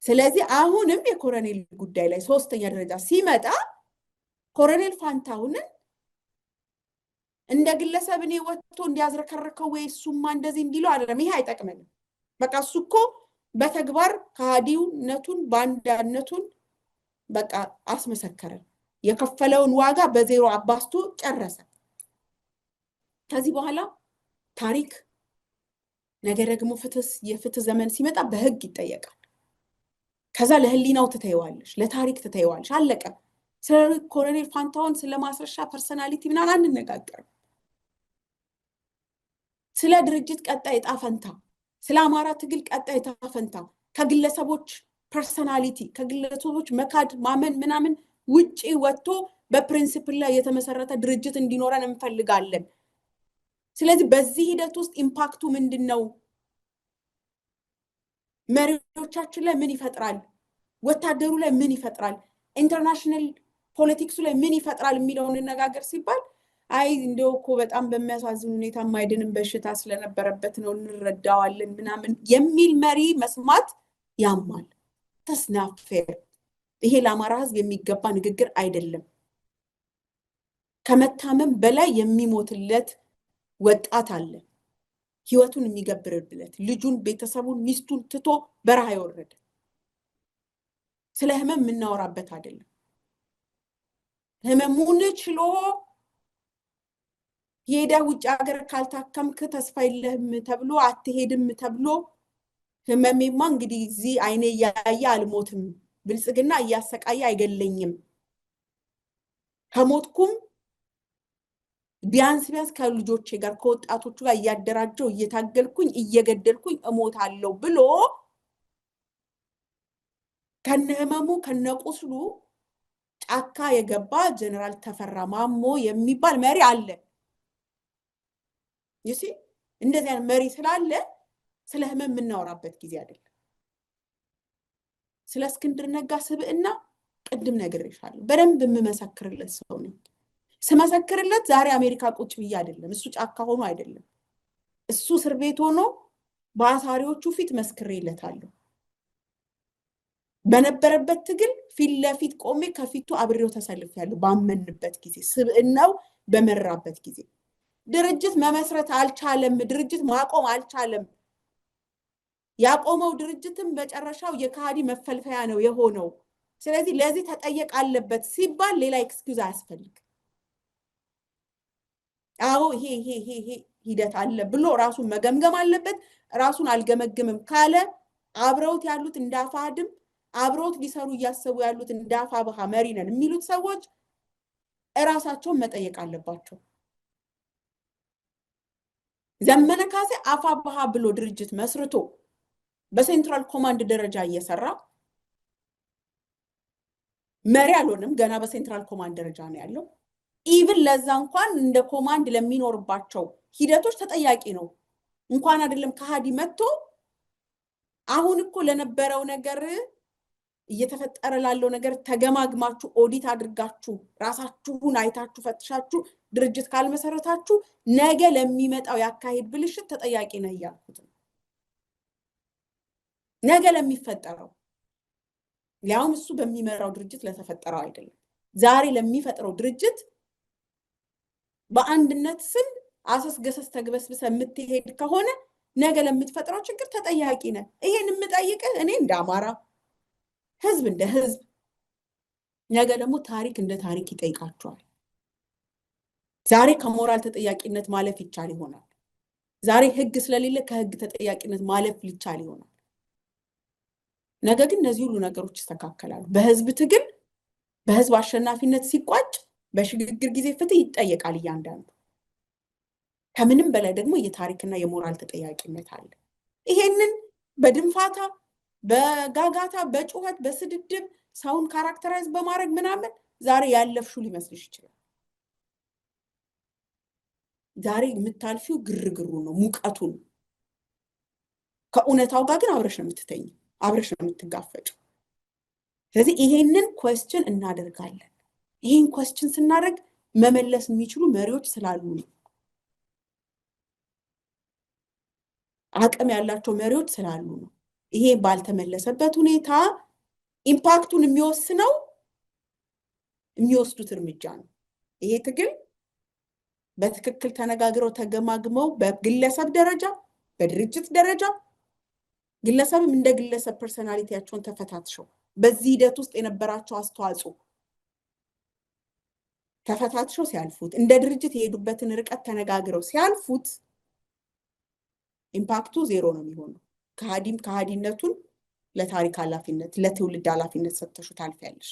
ስለዚህ አሁንም የኮሎኔል ጉዳይ ላይ ሶስተኛ ደረጃ ሲመጣ ኮሎኔል ፋንታሁንን እንደ ግለሰብ እኔ ወጥቶ እንዲያዝረከረከው ወይ እሱማ እንደዚህ እንዲለው አይደለም ይሄ አይጠቅመንም በቃ እሱ እኮ በተግባር ከሃዲውነቱን ባንዳነቱን በቃ አስመሰከረ የከፈለውን ዋጋ በዜሮ አባስቶ ጨረሰ ከዚህ በኋላ ታሪክ ነገ ደግሞ የፍትህ ዘመን ሲመጣ በህግ ይጠየቃል ከዛ ለህሊናው ተተይዋለሽ ለታሪክ ተተይዋለሽ አለቀ ስለ ኮሎኔል ፋንታሁን ስለማስረሻ ፐርሰናሊቲ ምናምን አንነጋገርም ስለ ድርጅት ቀጣይ ጣፈንታ ስለ አማራ ትግል ቀጣይ ጣፈንታ ከግለሰቦች ፐርሰናሊቲ ከግለሰቦች መካድ ማመን ምናምን ውጪ ወጥቶ በፕሪንሲፕል ላይ የተመሰረተ ድርጅት እንዲኖረን እንፈልጋለን ስለዚህ በዚህ ሂደት ውስጥ ኢምፓክቱ ምንድነው መሪዎቻችን ላይ ምን ይፈጥራል ወታደሩ ላይ ምን ይፈጥራል ኢንተርናሽናል ፖለቲክሱ ላይ ምን ይፈጥራል የሚለውን እንነጋገር ሲባል አይ እንደው እኮ በጣም በሚያሳዝን ሁኔታ ማይድንም በሽታ ስለነበረበት ነው እንረዳዋለን ምናምን የሚል መሪ መስማት ያማል ተስናፈር ይሄ ለአማራ ህዝብ የሚገባ ንግግር አይደለም ከመታመም በላይ የሚሞትለት ወጣት አለ ህይወቱን የሚገብርለት ልጁን ቤተሰቡን ሚስቱን ትቶ በረሃ ይወረደ ስለ ህመም ምናወራበት አይደለም ህመሙን ችሎ የዳ ውጭ ሀገር ካልታከምክ ተስፋ የለህም ተብሎ አትሄድም ተብሎ ህመሜማ እንግዲህ እዚህ አይኔ ያያ አልሞትም ብልጽግና እያሰቃየ አይገለኝም ከሞትኩም ቢያንስ ከልጆቼ ጋር ከወጣቶቹ ጋር እያደራጀው እየታገልኩኝ እየገደልኩኝ እሞታለሁ ብሎ ከነህመሙ ከነቁስሉ ጫካ የገባ ጀነራል ተፈራ ማሞ የሚባል መሪ አለ ይሲ እንደዚህ አይነት መሪ ስላለ ስለ ህመም ምናወራበት ጊዜ አይደለም ስለ እስክንድር ነጋ ስብዕና ቅድም ነግሬሻለሁ በደንብ የምመሰክርለት ሰው ነኝ ስመሰክርለት ዛሬ አሜሪካ ቁጭ ብዬ አይደለም እሱ ጫካ ሆኖ አይደለም እሱ እስር ቤት ሆኖ በአሳሪዎቹ ፊት መስክሬለታለሁ በነበረበት ትግል ፊት ለፊት ቆሜ ከፊቱ አብሬው ተሰልፌያለሁ ባመንበት ጊዜ ስብዕናው በመራበት ጊዜ ድርጅት መመስረት አልቻለም ድርጅት ማቆም አልቻለም ያቆመው ድርጅትም በጨረሻው የካዲ መፈልፈያ ነው የሆነው ስለዚህ ለዚህ ተጠየቅ አለበት ሲባል ሌላ ኤክስኪውዝ አያስፈልግ አዎ ይሄ ሂደት አለ ብሎ ራሱን መገምገም አለበት ራሱን አልገመግምም ካለ አብረውት ያሉት እንዳፋድም አብረውት ሊሰሩ ያሰቡ ያሉት እንዳፋባህ መሪነን የሚሉት ሰዎች እራሳቸውን መጠየቅ አለባቸው ዘመነ ካሴ አፋብኃ ብሎ ድርጅት መስርቶ በሴንትራል ኮማንድ ደረጃ እየሰራ መሪ አልሆነም። ገና በሴንትራል ኮማንድ ደረጃ ነው ያለው። ኢቭን ለዛ እንኳን እንደ ኮማንድ ለሚኖርባቸው ሂደቶች ተጠያቂ ነው። እንኳን አይደለም ከሃዲ መጥቶ አሁን እኮ ለነበረው ነገር እየተፈጠረ ላለው ነገር ተገማግማችሁ ኦዲት አድርጋችሁ ራሳችሁን አይታችሁ ፈትሻችሁ ድርጅት ካልመሰረታችሁ ነገ ለሚመጣው ያካሄድ ብልሽት ተጠያቂ ነው እያልኩት ነው። ነገ ለሚፈጠረው ያውም እሱ በሚመራው ድርጅት ለተፈጠረው አይደለም፣ ዛሬ ለሚፈጥረው ድርጅት በአንድነት ስም አሰስገሰስ ተግበስብሰ የምትሄድ ከሆነ ነገ ለምትፈጥረው ችግር ተጠያቂ ነህ። ይሄን የምጠይቅህ እኔ እንደ አማራ ህዝብ እንደ ህዝብ፣ ነገ ደግሞ ታሪክ እንደ ታሪክ ይጠይቃቸዋል። ዛሬ ከሞራል ተጠያቂነት ማለፍ ይቻል ይሆናል። ዛሬ ህግ ስለሌለ ከህግ ተጠያቂነት ማለፍ ሊቻል ይሆናል። ነገ ግን እነዚህ ሁሉ ነገሮች ይስተካከላሉ። በህዝብ ትግል፣ በህዝብ አሸናፊነት ሲቋጭ በሽግግር ጊዜ ፍትህ ይጠየቃል እያንዳንዱ። ከምንም በላይ ደግሞ የታሪክና የሞራል ተጠያቂነት አለ። ይሄንን በድንፋታ በጋጋታ በጩኸት በስድድብ ሰውን ካራክተራይዝ በማድረግ ምናምን ዛሬ ያለፍሹ ሊመስልሽ ይችላል። ዛሬ የምታልፊው ግርግሩ ነው፣ ሙቀቱ ነው። ከእውነታው ጋር ግን አብረሽ ነው የምትተኝ፣ አብረሽ ነው የምትጋፈጭ። ስለዚህ ይሄንን ኮስችን እናደርጋለን። ይሄን ኮስችን ስናደርግ መመለስ የሚችሉ መሪዎች ስላሉ ነው፣ አቅም ያላቸው መሪዎች ስላሉ ነው። ይሄ ባልተመለሰበት ሁኔታ ኢምፓክቱን የሚወስነው የሚወስዱት እርምጃ ነው። ይሄ ትግል በትክክል ተነጋግረው ተገማግመው በግለሰብ ደረጃ በድርጅት ደረጃ ግለሰብም እንደ ግለሰብ ፐርሰናሊቲያቸውን ተፈታትሸው በዚህ ሂደት ውስጥ የነበራቸው አስተዋጽኦ ተፈታትሸው ሲያልፉት እንደ ድርጅት የሄዱበትን ርቀት ተነጋግረው ሲያልፉት ኢምፓክቱ ዜሮ ነው የሚሆነው። ከሃዲነቱን ለታሪክ ኃላፊነት ለትውልድ ኃላፊነት ሰጥተሹ ታልፊያለሽ።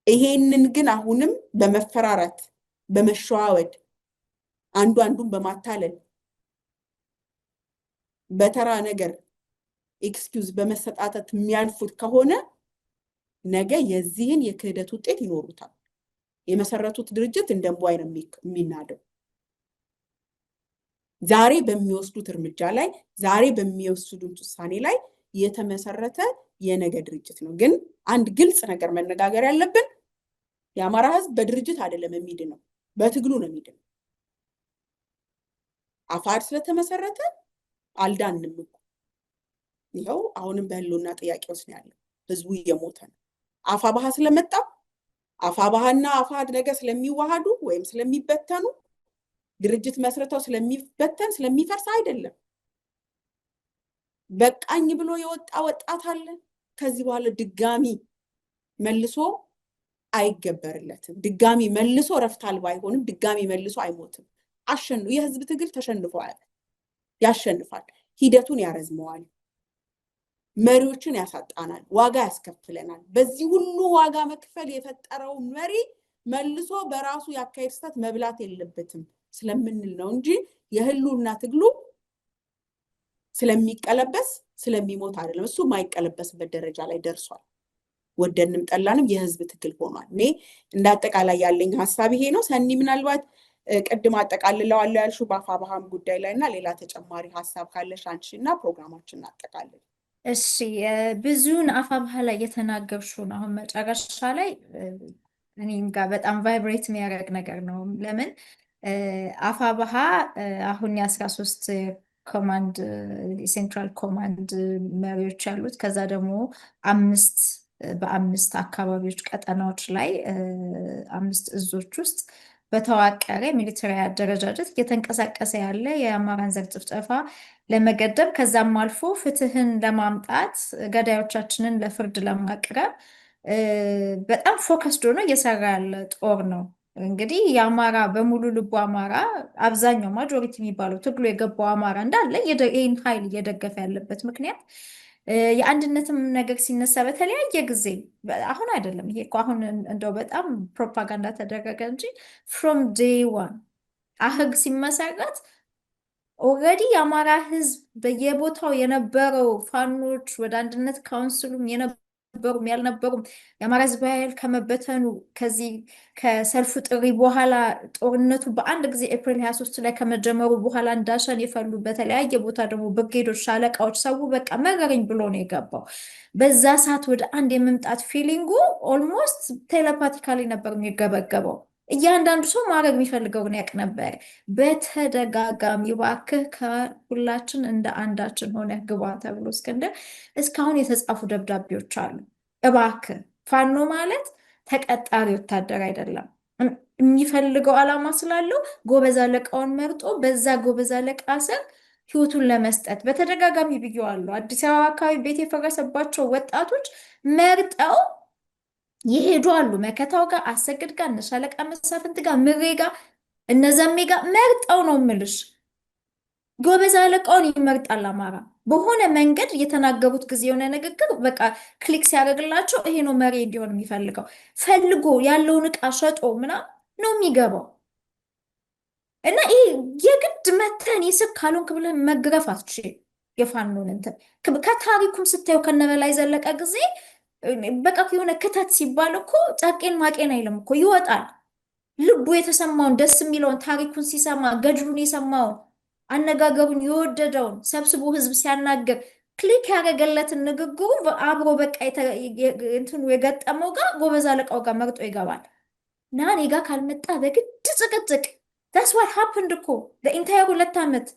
ይሄንን ግን አሁንም በመፈራራት በመሸዋወድ አንዱ አንዱን በማታለል በተራ ነገር ኤክስኪውዝ በመሰጣጠት የሚያልፉት ከሆነ ነገ የዚህን የክህደት ውጤት ይኖሩታል። የመሰረቱት ድርጅት እንደ እምቧይ ነው የሚናደው። ዛሬ በሚወስዱት እርምጃ ላይ ዛሬ በሚወስዱት ውሳኔ ላይ የተመሰረተ የነገ ድርጅት ነው። ግን አንድ ግልጽ ነገር መነጋገር ያለብን የአማራ ህዝብ በድርጅት አይደለም የሚድነው፣ በትግሉ ነው የሚድነው። አፋድ ስለተመሰረተ አልዳንም እኮ ይኸው አሁንም በህልውና ጥያቄ ውስጥ ነው ያለው። ህዝቡ እየሞተ ነው። አፋብኃ ስለመጣ አፋብኃና አፋድ ነገ ስለሚዋሃዱ ወይም ስለሚበተኑ ድርጅት መስርተው ስለሚበተን ስለሚፈርስ አይደለም። በቃኝ ብሎ የወጣ ወጣት አለ። ከዚህ በኋላ ድጋሚ መልሶ አይገበርለትም። ድጋሚ መልሶ ረፍት አልባ አይሆንም። ድጋሚ መልሶ አይሞትም። የህዝብ ትግል ተሸንፏል፣ ያሸንፋል። ሂደቱን ያረዝመዋል፣ መሪዎችን ያሳጣናል፣ ዋጋ ያስከፍለናል። በዚህ ሁሉ ዋጋ መክፈል የፈጠረው መሪ መልሶ በራሱ ያካሄድ ስህተት መብላት የለበትም ስለምንል ነው እንጂ የህልውና ትግሉ ስለሚቀለበስ ስለሚሞት አይደለም። እሱ የማይቀለበስበት ደረጃ ላይ ደርሷል። ወደንም ጠላንም የህዝብ ትግል ሆኗል። እኔ እንደ አጠቃላይ ያለኝ ሀሳብ ይሄ ነው። ሰኒ ምናልባት ቅድም አጠቃልለዋለሁ ያልሽው በአፋብኃም ጉዳይ ላይ እና ሌላ ተጨማሪ ሀሳብ ካለሽ አንቺ እና ፕሮግራማችን እናጠቃልል። እሺ፣ ብዙን አፋብኃ ላይ የተናገርሽውን አሁን መጨረሻ ላይ እኔም ጋር በጣም ቫይብሬት የሚያደርግ ነገር ነው። ለምን አፋብኃ አሁን የ13 ኮማንድ ሴንትራል ኮማንድ መሪዎች ያሉት ከዛ ደግሞ በ5 አካባቢዎች ቀጠናዎች ላይ 5 እዞች ውስጥ በተዋቀረ ሚሊተሪ አደረጃጀት እየተንቀሳቀሰ ያለ የአማራን ዘር ጭፍጨፋ ለመገደብ ከዛም አልፎ ፍትህን ለማምጣት ገዳዮቻችንን ለፍርድ ለማቅረብ በጣም ፎከስድ ሆኖ እየሰራ ያለ ጦር ነው። እንግዲህ የአማራ በሙሉ ልቡ አማራ አብዛኛው ማጆሪቲ የሚባለው ትግሉ የገባው አማራ እንዳለ ይህን ኃይል እየደገፈ ያለበት ምክንያት የአንድነትም ነገር ሲነሳ በተለያየ ጊዜ አሁን አይደለም። ይሄ እኮ አሁን እንደው በጣም ፕሮፓጋንዳ ተደረገ እንጂ ፍሮም ዴይ ዋን አህግ ሲመሰረት ኦልሬዲ የአማራ ህዝብ በየቦታው የነበረው ፋኖች ወደ አንድነት ካውንስሉም የነበሩም ያልነበሩም የአማራ ህዝብ ኃይል ከመበተኑ ከዚህ ከሰልፉ ጥሪ በኋላ ጦርነቱ በአንድ ጊዜ ኤፕሪል 23 ላይ ከመጀመሩ በኋላ እንዳሸን የፈሉ በተለያየ ቦታ ደግሞ ብርጌዶች፣ ሻለቃዎች ሰው በቃ መረረኝ ብሎ ነው የገባው። በዛ ሰዓት ወደ አንድ የመምጣት ፊሊንጉ ኦልሞስት ቴሌፓቲካሊ ነበር የሚገበገበው። እያንዳንዱ ሰው ማድረግ የሚፈልገውን ያውቅ ነበር። በተደጋጋሚ እባክህ ከሁላችን እንደ አንዳችን ሆነ ግባ ተብሎ እስክንድር እስካሁን የተጻፉ ደብዳቤዎች አሉ። እባክህ ፋኖ ማለት ተቀጣሪ ወታደር አይደለም። የሚፈልገው ዓላማ ስላለው ጎበዝ አለቃውን መርጦ በዛ ጎበዝ አለቃ ስር ህይወቱን ለመስጠት በተደጋጋሚ ብየዋለሁ። አዲስ አበባ አካባቢ ቤት የፈረሰባቸው ወጣቶች መርጠው ይሄዱ አሉ። መከታው ጋር፣ አሰግድ ጋር፣ እነ ሻለቃ መሳፍንት ጋር፣ ምሬ ጋር፣ እነ ዘሜ ጋር መርጠው ነው ምልሽ። ጎበዝ አለቃውን ይመርጣል አማራ። በሆነ መንገድ የተናገሩት ጊዜ የሆነ ንግግር በቃ ክሊክ ሲያደርግላቸው ይሄ ነው መሪ እንዲሆን የሚፈልገው ፈልጎ ያለውን ዕቃ ሸጦ ምናምን ነው የሚገባው። እና ይህ የግድ መተን የስብ ካልሆንክ ብለህ መግረፍ አትችልም። የፋኖን እንትን ከታሪኩም ስታዩ ከነበላይ ዘለቀ ጊዜ በቃ የሆነ ክተት ሲባል እኮ ጨቄን ማቄን አይልም እኮ ይወጣል። ልቡ የተሰማውን ደስ የሚለውን ታሪኩን ሲሰማ ገድሉን የሰማውን አነጋገሩን የወደደውን ሰብስቦ ህዝብ ሲያናገር ክሊክ ያደረገለትን ንግግሩ አብሮ በቃ እንትኑ የገጠመው ጋር ጎበዝ አለቃው ጋር መርጦ ይገባል። እና እኔ ጋር ካልመጣ በግድ ጭቅጭቅ ዳስ ዋት ሀፕንድ እኮ ለኢንታየር 2 ዓመት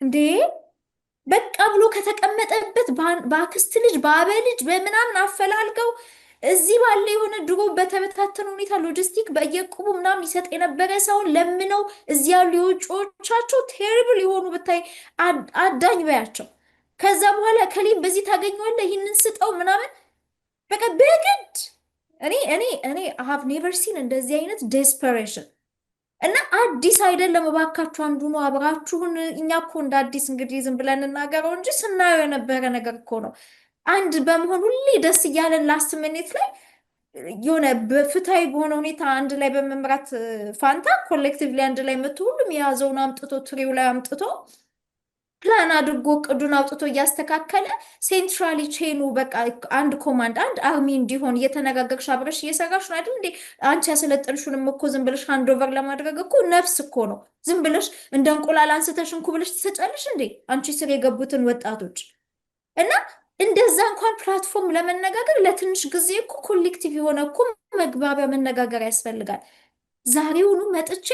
እንዴ በቃ ብሎ ከተቀመጠበት በአክስት ልጅ በአበ ልጅ በምናምን አፈላልገው እዚህ ባለ የሆነ ድሮ በተበታተነ ሁኔታ ሎጂስቲክ በየቁቡ ምናምን ይሰጥ የነበረ ሰውን ለምነው እዚህ ያሉ የውጭዎቻቸው ቴሪብል የሆኑ ብታይ አዳኝ በያቸው። ከዛ በኋላ ከሊም በዚህ ታገኘዋለህ ይህንን ስጠው ምናምን በቃ በግድ እኔ ሀቭ ኔቨር ሲን እንደዚህ አይነት ዴስፐሬሽን። እና አዲስ አይደለም እባካችሁ አንዱ ነው አብራችሁን። እኛ እኮ እንደ አዲስ እንግዲህ ዝም ብለን እናገረው እንጂ ስናየው የነበረ ነገር እኮ ነው። አንድ በመሆን ሁሌ ደስ እያለን ላስት ሚኒት ላይ የሆነ በፍትሃዊ በሆነ ሁኔታ አንድ ላይ በመምራት ፋንታ ኮሌክቲቭሊ አንድ ላይ መጥቶ ሁሉም የያዘውን አምጥቶ ትሪው ላይ አምጥቶ ፕላን አድርጎ ቅዱን አውጥቶ እያስተካከለ ሴንትራሊ ቼኑ በቃ አንድ ኮማንድ አንድ አርሚ እንዲሆን እየተነጋገርሽ አብረሽ እየሰራሽ ነው አይደል እንዴ? አንቺ ያሰለጠንሹንም እኮ ዝም ብለሽ ሃንድ ኦቨር ለማድረግ እኮ ነፍስ እኮ ነው። ዝም ብለሽ እንደ እንቁላል አንስተሽ እንኩ ብለሽ ትሰጫለሽ እንዴ አንቺ ስር የገቡትን ወጣቶች። እና እንደዛ እንኳን ፕላትፎርም ለመነጋገር ለትንሽ ጊዜ እኮ ኮሌክቲቭ የሆነ እኮ መግባቢያ መነጋገር ያስፈልጋል። ዛሬውኑ መጥቼ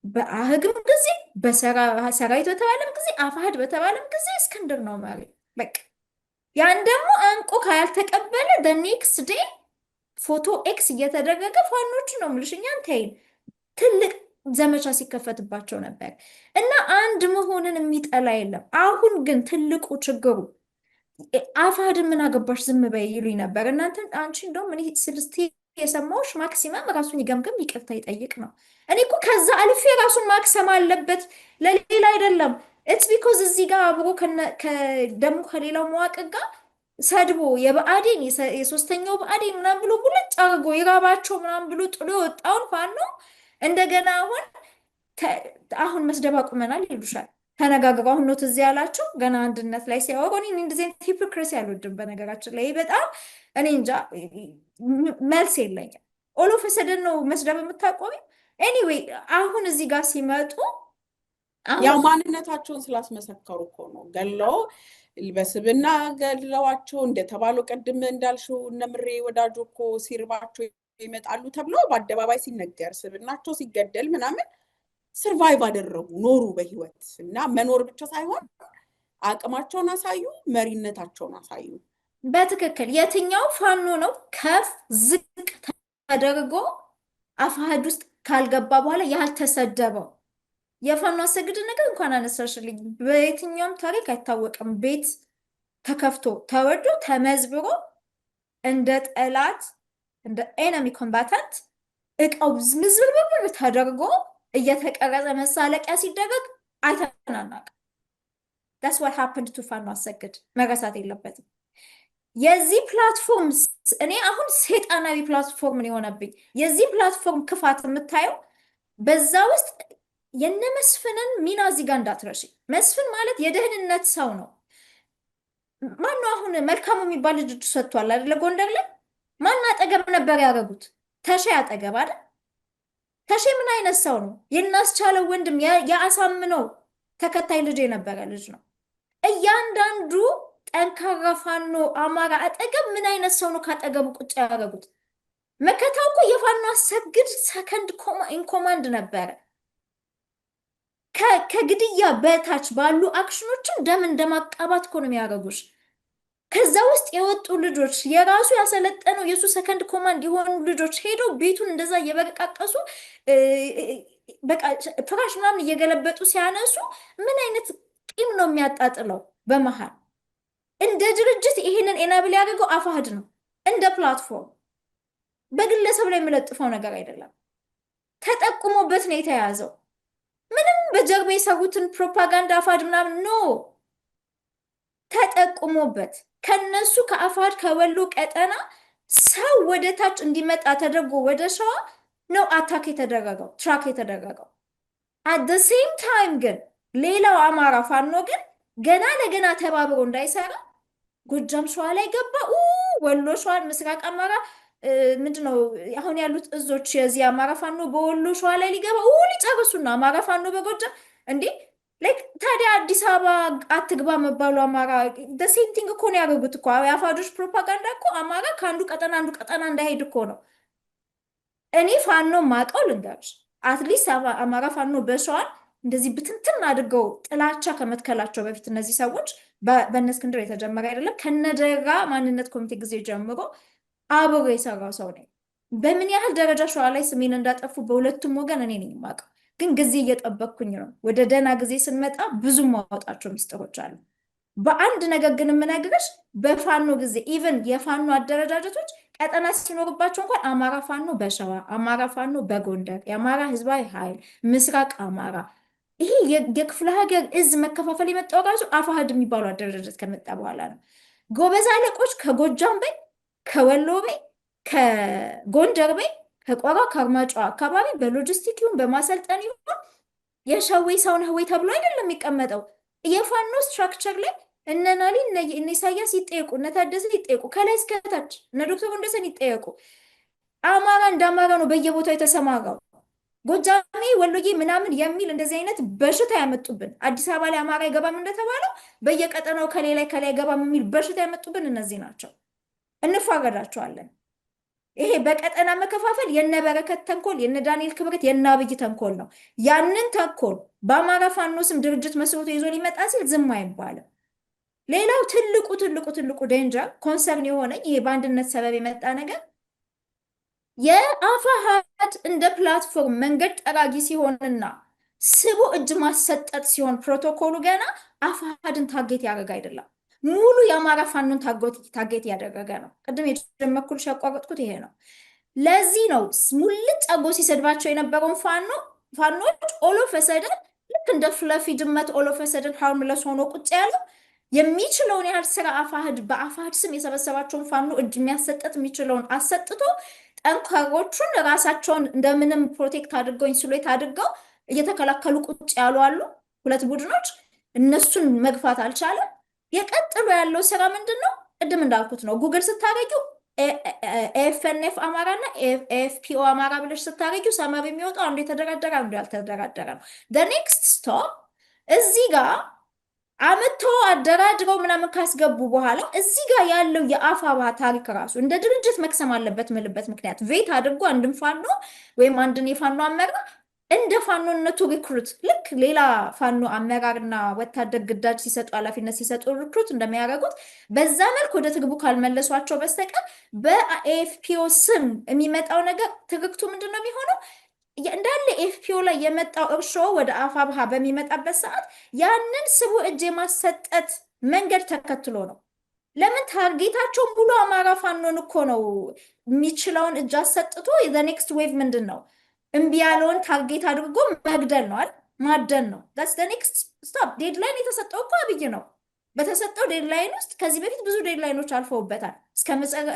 በአህግም ጊዜ በሰራዊት በተባለም ጊዜ አፋሕድ በተባለም ጊዜ እስክንድር ነው መሪ። በቃ ያን ደግሞ አንቆ ካልተቀበለ በኔክስት ዴይ ፎቶ ኤክስ እየተደረገ ፋኖቹ ነው የምልሽ እኛን ተይን ትልቅ ዘመቻ ሲከፈትባቸው ነበር። እና አንድ መሆንን የሚጠላ የለም። አሁን ግን ትልቁ ችግሩ አፋሕድን ምን አገባሽ ዝም በይ ይሉኝ ነበር። እናንተ አንቺ እንደውም እኔ ስልስቴ የሰማሁሽ ማክሲመም ራሱን ይገምግም ይቅርታ ይጠይቅ ነው። እኔ እኮ ከዛ አልፌ ራሱን ማክሰም አለበት ለሌላ አይደለም። ኢትስ ቢኮዝ እዚህ ጋር አብሮ ደግሞ ከሌላው መዋቅር ጋር ሰድቦ የብአዴን የሶስተኛው ብአዴን ምናምን ብሎ ሙልጭ አድርጎ የራባቸው ምናምን ብሎ ጥሎ የወጣውን ፋኖ እንደገና አሁን መስደብ አቁመናል ይሉሻል። ተነጋግረው አሁን ኖት እዚህ ያላቸው ገና አንድነት ላይ ሲያወሩ እኔ እንደዚህ አይነት ሂፖክሪሲ አልወድም። በነገራችን ላይ በጣም እኔ እንጃ መልስ የለኝም። ኦል ኦፍ ሰደን ነው መስደብ የምታቆሚ። ኤኒዌይ አሁን እዚህ ጋር ሲመጡ ያው ማንነታቸውን ስላስመሰከሩ እኮ ነው ገለው በስብና ገለዋቸው እንደተባለው ቅድም እንዳልሽው እነምሬ ወዳጆ እኮ ሲርባቸው ይመጣሉ ተብሎ በአደባባይ ሲነገር ስብናቸው ሲገደል ምናምን ሰርቫይቭ አደረጉ ኖሩ በህይወት። እና መኖር ብቻ ሳይሆን አቅማቸውን አሳዩ፣ መሪነታቸውን አሳዩ። በትክክል የትኛው ፋኖ ነው ከፍ ዝቅ ተደርጎ አፋሕድ ውስጥ ካልገባ በኋላ ያልተሰደበው? የፋኖ አሰግድ ነገር እንኳን አነሳሽልኝ። በየትኛውም ታሪክ አይታወቅም። ቤት ተከፍቶ ተወዶ ተመዝብሮ እንደ ጠላት እንደ ኤነሚ ኮምባታንት እቃው ምዝብርብር ተደርጎ እየተቀረጸ መሳለቂያ ሲደረግ አይተናናቅ። that's what happened to ፋኖ አሰግድ መረሳት የለበትም። የዚህ ፕላትፎርም እኔ አሁን ሰይጣናዊ ፕላትፎርም ነው የሆነብኝ። የዚህ ፕላትፎርም ክፋት የምታየው በዛ ውስጥ የነ መስፍንን ሚና እዚህ ጋር እንዳትረሺ። መስፍን ማለት የደህንነት ሰው ነው። ማነው አሁን መልካሙ የሚባል ልጅ እጁ ሰጥቷል አይደለ? ጎንደር ላይ ማን አጠገብ ነበር ያደረጉት? ተሼ አጠገብ አይደል? ተሼ ምን አይነት ሰው ነው? የናስቻለው ወንድም የአሳምነው ተከታይ ልጅ የነበረ ልጅ ነው። እያንዳንዱ ጠንካራ ፋኖ አማራ አጠገብ ምን አይነት ሰው ነው ካጠገቡ ቁጭ ያደረጉት? መከታው እኮ የፋኖ አሰግድ ሰከንድ ኢን ኮማንድ ነበረ። ከግድያ በታች ባሉ አክሽኖችን ደም እንደማቃባት እኮ ነው የሚያደርጉሽ። ከዛ ውስጥ የወጡ ልጆች የራሱ ያሰለጠነው የሱ ሰከንድ ኮማንድ የሆኑ ልጆች ሄደው ቤቱን እንደዛ እየበረቃቀሱ በቃ ፍራሽ ምናምን እየገለበጡ ሲያነሱ ምን አይነት ቂም ነው የሚያጣጥለው? በመሃል እንደ ድርጅት ይሄንን ኤናብል ያደርገው አፋሕድ ነው። እንደ ፕላትፎርም በግለሰብ ላይ የምለጥፈው ነገር አይደለም። ተጠቁሞበት ነው የተያዘው። ምንም በጀርባ የሰሩትን ፕሮፓጋንዳ አፋሕድ ምናምን ኖ፣ ተጠቁሞበት ከነሱ ከአፋሕድ ከወሎ ቀጠና ሰው ወደ ታች እንዲመጣ ተደርጎ ወደ ሸዋ ነው አታክ የተደረገው ትራክ የተደረገው። አት ደ ሴም ታይም ግን ሌላው አማራ ፋኖ ግን ገና ለገና ተባብሮ እንዳይሰራ ጎጃም ሸዋ ላይ ገባ። ወሎ ሸዋ፣ ምስራቅ አማራ ምንድነው አሁን ያሉት እዞች የዚህ አማራ ፋኖ በወሎ ሸዋ ላይ ሊገባ ሊጨርሱና አማራ ፋኖ በጎጃም እንዴ ላይክ ታዲያ አዲስ አበባ አትግባ መባሉ አማራ ሴም ቲንግ እኮ ነው ያደረጉት እኮ የአፋሕዶች ፕሮፓጋንዳ እኮ አማራ ከአንዱ ቀጠና አንዱ ቀጠና እንዳይሄድ እኮ ነው። እኔ ፋኖ ማቀው ልንገርሽ፣ አትሊስት አማራ ፋኖ በሸዋን እንደዚህ ብትንትን አድርገው ጥላቻ ከመትከላቸው በፊት እነዚህ ሰዎች በእነ እስክንድር የተጀመረ አይደለም፣ ከነደራ ማንነት ኮሚቴ ጊዜ ጀምሮ አብሮ የሰራው ሰው ነኝ። በምን ያህል ደረጃ ሸዋ ላይ ስሜን እንዳጠፉ በሁለቱም ወገን እኔ ነኝ የማውቀው። ግን ጊዜ እየጠበቅኩኝ ነው። ወደ ደህና ጊዜ ስንመጣ ብዙ ማወጣቸው ሚስጥሮች አሉ። በአንድ ነገር ግን የምነግርሽ በፋኖ ጊዜ ኢቨን የፋኖ አደረጃጀቶች ቀጠና ሲኖርባቸው እንኳን አማራ ፋኖ በሸዋ፣ አማራ ፋኖ በጎንደር፣ የአማራ ህዝባዊ ኃይል ምስራቅ አማራ፣ ይሄ የክፍለ ሀገር እዝ መከፋፈል የመጣው ራሱ አፋሕድ የሚባሉ አደረጃጀት ከመጣ በኋላ ነው። ጎበዝ አለቆች ከጎጃም በይ፣ ከወሎ በይ፣ ከጎንደር በይ፣ ከቆራ ከአርማጭሆ አካባቢ በሎጂስቲክ ይሁን በማሰልጠን ይሁን የሸዌ ሰው ነህ ወይ ተብሎ አይደለም የሚቀመጠው። የፋኖ ስትራክቸር ላይ እነ ናሊ እነ ኢሳያስ ይጠየቁ፣ እነ ታደሰ ይጠየቁ፣ ከላይ እስከታች እነ ዶክተር ወንደሰን ይጠየቁ። አማራ እንደ አማራ ነው በየቦታው የተሰማራው። ጎጃሜ ወሎዬ ምናምን የሚል እንደዚህ አይነት በሽታ ያመጡብን፣ አዲስ አበባ ላይ አማራ አይገባም እንደተባለው በየቀጠናው ከሌላ ከላይ አይገባም የሚል በሽታ ያመጡብን እነዚህ ናቸው። እንፋረዳቸዋለን። ይሄ በቀጠና መከፋፈል የነ በረከት ተንኮል፣ የነ ዳንኤል ክብረት፣ የነ አብይ ተንኮል ነው። ያንን ተንኮል በአማራ ፋኖ ስም ድርጅት መስርቶ ይዞ ሊመጣ ሲል ዝም አይባልም። ሌላው ትልቁ ዴንጀር ኮንሰርን የሆነኝ ይሄ በአንድነት ሰበብ የመጣ ነገር የአፋሕድ እንደ ፕላትፎርም መንገድ ጠራጊ ሲሆንና ስቦ እጅ ማሰጠት ሲሆን ፕሮቶኮሉ ገና አፋሕድን ታርጌት ያደረገ አይደለም። ሙሉ የአማራ ፋኖን ታርጌት ያደረገ ነው። ቅድም የጀመርኩልሽ ያቋረጥኩት ይሄ ነው። ለዚህ ነው ሙልጭ አርጎ ሲሰድባቸው የነበረውን ፋኖች ኦሎፈሰደን ልክ እንደ ፍለፊ ድመት ኦሎፈሰደን ሃርምለስ ሆኖ ቁጭ ያለው የሚችለውን ያህል ስራ አፋሕድ በአፋሕድ ስም የሰበሰባቸውን ፋኖ እጅ የሚያሰጠት የሚችለውን አሰጥቶ ጠንካሮቹን ራሳቸውን እንደምንም ፕሮቴክት አድርገው ኢንሱሌት አድርገው እየተከላከሉ ቁጭ ያሉ አሉ። ሁለት ቡድኖች እነሱን መግፋት አልቻለም። የቀጥሎ ያለው ስራ ምንድን ነው? ቅድም እንዳልኩት ነው። ጉግል ስታረጊው ኤፍኤንኤፍ አማራ እና ኤፍፒኦ አማራ ብለሽ ስታረጊው ሰመር የሚወጣው አንዱ የተደራደረ አንዱ ያልተደራደረ ነው። ኔክስት ስቶፕ እዚህ ጋር አመቶ አደራድረው ምናምን ካስገቡ በኋላ እዚህ ጋር ያለው የአፋባ ታሪክ ራሱ እንደ ድርጅት መክሰም አለበት ምልበት ምክንያት ቬት አድርጎ አንድን ፋኖ ወይም አንድን የፋኖ አመራር እንደ ፋኖነቱ ሪክሩት ልክ ሌላ ፋኖ አመራርና ወታደር ግዳጅ ሲሰጡ ኃላፊነት ሲሰጡ ሪክሩት እንደሚያደርጉት በዛ መልክ ወደ ትግቡ ካልመለሷቸው በስተቀር በኤፍፒኦ ስም የሚመጣው ነገር ትርክቱ ምንድን ነው የሚሆነው? እንዳለ ኤፍፒኦ ላይ የመጣው እርሾ ወደ አፋብሃ በሚመጣበት ሰዓት ያንን ስቡ እጅ የማሰጠት መንገድ ተከትሎ ነው። ለምን ታርጌታቸው ሙሉ አማራ ፋኖን እኮ ነው። የሚችለውን እጅ አሰጥቶ ኔክስት ዌቭ ምንድን ነው? እምቢ ያለውን ታርጌት አድርጎ መግደል ነው አይደል? ማደን ነው። ዳትስ ኔክስት ስቶፕ። ዴድላይን የተሰጠው እኮ አብይ ነው። በተሰጠው ዴድላይን ውስጥ ከዚህ በፊት ብዙ ዴድላይኖች አልፈውበታል።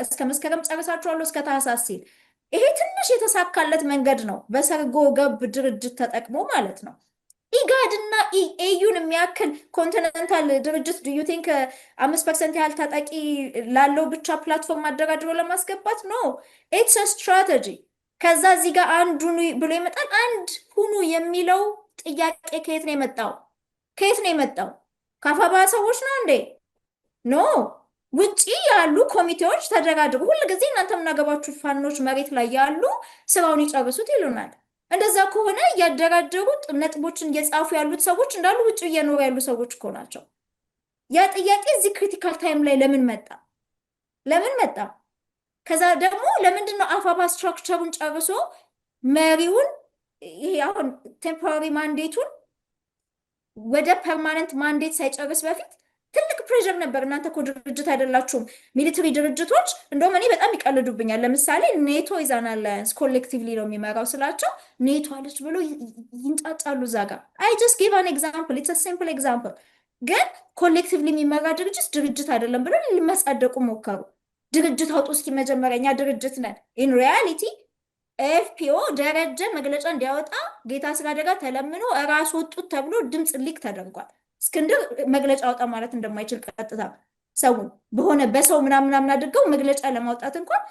እስከ መስከረም ጨርሳችኋለሁ እስከ ታህሳስ ሲል ይሄ ትንሽ የተሳካለት መንገድ ነው። በሰርጎ ገብ ድርጅት ተጠቅሞ ማለት ነው። ኢጋድና ኤዩን የሚያክል ኮንቲኔንታል ድርጅት ዱ ዩ ቲንክ 5% ያህል ታጣቂ ላለው ብቻ ፕላትፎርም አደራድሮ ለማስገባት ነው? ኢትስ ስትራቴጂ። ከዛ እዚህ ጋር አንዱን ብሎ ይመጣል። አንድ ሁኑ የሚለው ጥያቄ ከየት ነው የመጣው? ከየት ነው የመጣው? ከአፋባ ሰዎች ነው እንዴ? ኖ ውጪ ያሉ ኮሚቴዎች ተደራድሩ። ሁልጊዜ እናንተ የምናገባችሁ ፋኖች መሬት ላይ ያሉ ስራውን ይጨርሱት ይሉናል። እንደዛ ከሆነ እያደራደሩ ነጥቦችን እየጻፉ ያሉት ሰዎች እንዳሉ ውጭ እየኖሩ ያሉ ሰዎች እኮ ናቸው። ያ ጥያቄ እዚህ ክሪቲካል ታይም ላይ ለምን መጣ? ለምን መጣ? ከዛ ደግሞ ለምንድን ነው አፋባ ስትራክቸሩን ጨርሶ መሪውን ይሄ አሁን ቴምፖራሪ ማንዴቱን ወደ ፐርማነንት ማንዴት ሳይጨርስ በፊት ትልቅ ፕሬዠር ነበር። እናንተ እኮ ድርጅት አይደላችሁም። ሚሊተሪ ድርጅቶች እንደውም እኔ በጣም ይቀልዱብኛል። ለምሳሌ ኔቶ ኢዛን አላያንስ ኮሌክቲቭሊ ነው የሚመራው ስላቸው ኔቶ አለች ብሎ ይንጫጫሉ እዛ ጋር። አይ ጀስት ጊቭ አን ኤግዛምፕል ኢትስ ሲምፕል ኤግዛምፕል። ግን ኮሌክቲቭሊ የሚመራ ድርጅት አይደለም ብሎ ሊመጻደቁ ሞከሩ። ድርጅት አውጡ እስኪ መጀመሪያ እኛ ድርጅት ነን። ኢን ሪያሊቲ ኤፍፒኦ ደረጀ መግለጫ እንዲያወጣ ጌታ ስጋደጋ ተለምኖ እራስ ወጡት ተብሎ ድምፅ ሊክ ተደርጓል። እስክንድር መግለጫ አውጣ ማለት እንደማይችል ቀጥታ ሰውን በሆነ በሰው ምናምን አድርገው መግለጫ ለማውጣት እንኳን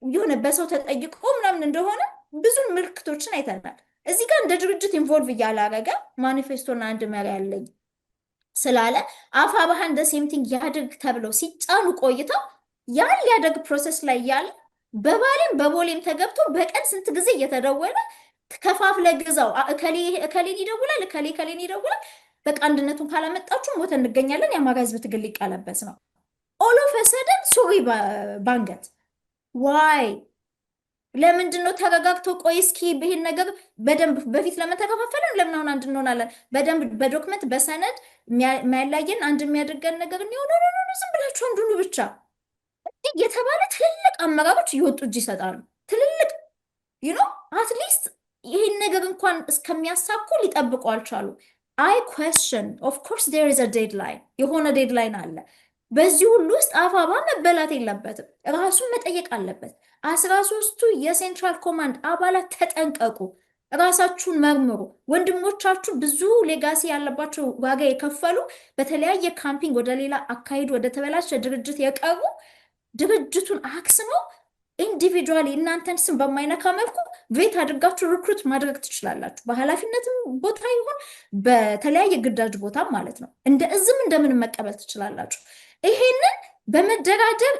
የሆነ በሰው ተጠይቆ ምናምን እንደሆነ ብዙ ምልክቶችን አይተናል። እዚህ ጋር እንደ ድርጅት ኢንቮልቭ እያላረገ ማኒፌስቶና አንድ መሪ ያለኝ ስላለ አፋብኃ እንደ ሴምቲንግ ያድርግ ተብለው ሲጫኑ ቆይተው ያን ሊያደርግ ፕሮሰስ ላይ ያለ በባሌም በቦሌም ተገብቶ በቀን ስንት ጊዜ እየተደወለ ከፋፍለ ግዛው እከሌን ይደውላል እከሌን ይደውላል። በቃ አንድነቱን ካላመጣችሁ ሞተ እንገኛለን። የአማራ ህዝብ ትግል ሊቀለበስ ነው። ኦል ኦፍ ሰደን ሱሪ ባንገት ዋይ ለምንድን ነው ተረጋግቶ ቆይ እስኪ ይሄን ነገር በደንብ በፊት ለምን ተከፋፈለን? ለምን አሁን አንድ እንሆናለን? በደንብ በዶክመንት በሰነድ የሚያላየን አንድ የሚያደርገን ነገር ነው። ዝም ብላችሁ አንዱኑ ብቻ የተባለ ትልልቅ አመራሮች እየወጡ እጅ ይሰጣሉ። ትልልቅ አትሊስት ይህን ነገር እንኳን እስከሚያሳኩ ሊጠብቁ አልቻሉ። አይ ኩዌስችን ኦፍ ኮርስ ዜር ኢዝ አ ዴድላይን፣ የሆነ ዴድላይን አለ። በዚህ ሁሉ ውስጥ አፋብኃ መበላት የለበትም፣ ራሱን መጠየቅ አለበት። 13ቱ የሴንትራል ኮማንድ አባላት ተጠንቀቁ፣ ራሳችሁን መርምሩ። ወንድሞቻችሁ ብዙ ሌጋሲ ያለባቸው ዋጋ የከፈሉ በተለያየ ካምፒንግ ወደ ሌላ አካሄድ ወደ ተበላሸ ድርጅት የቀሩ ድርጅቱን አክስመው ኢንዲቪጁዋሊ እናንተን ስም በማይነካ መልኩ ቬት አድርጋችሁ ሪክሩት ማድረግ ትችላላችሁ። በኃላፊነትም ቦታ ይሁን በተለያየ ግዳጅ ቦታ ማለት ነው። እንደ እዝም እንደምን መቀበል ትችላላችሁ። ይሄንን በመደራደር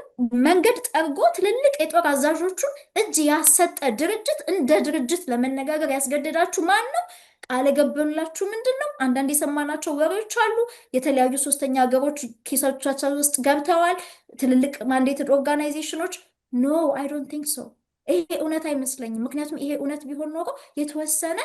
መንገድ ጠርጎ ትልልቅ የጦር አዛዦቹን እጅ ያሰጠ ድርጅት እንደ ድርጅት ለመነጋገር ያስገደዳችሁ ማን ነው? ቃል የገበላችሁ ምንድን ነው? አንዳንድ የሰማናቸው ወሬዎች አሉ። የተለያዩ ሶስተኛ ሀገሮች ኪሶቻቸው ውስጥ ገብተዋል። ትልልቅ ማንዴትድ ኦርጋናይዜሽኖች ኖ አይ ዶንት ቲንክ ሶ። ይሄ እውነት አይመስለኝም። ምክንያቱም ይሄ እውነት ቢሆን ኖሮ የተወሰነ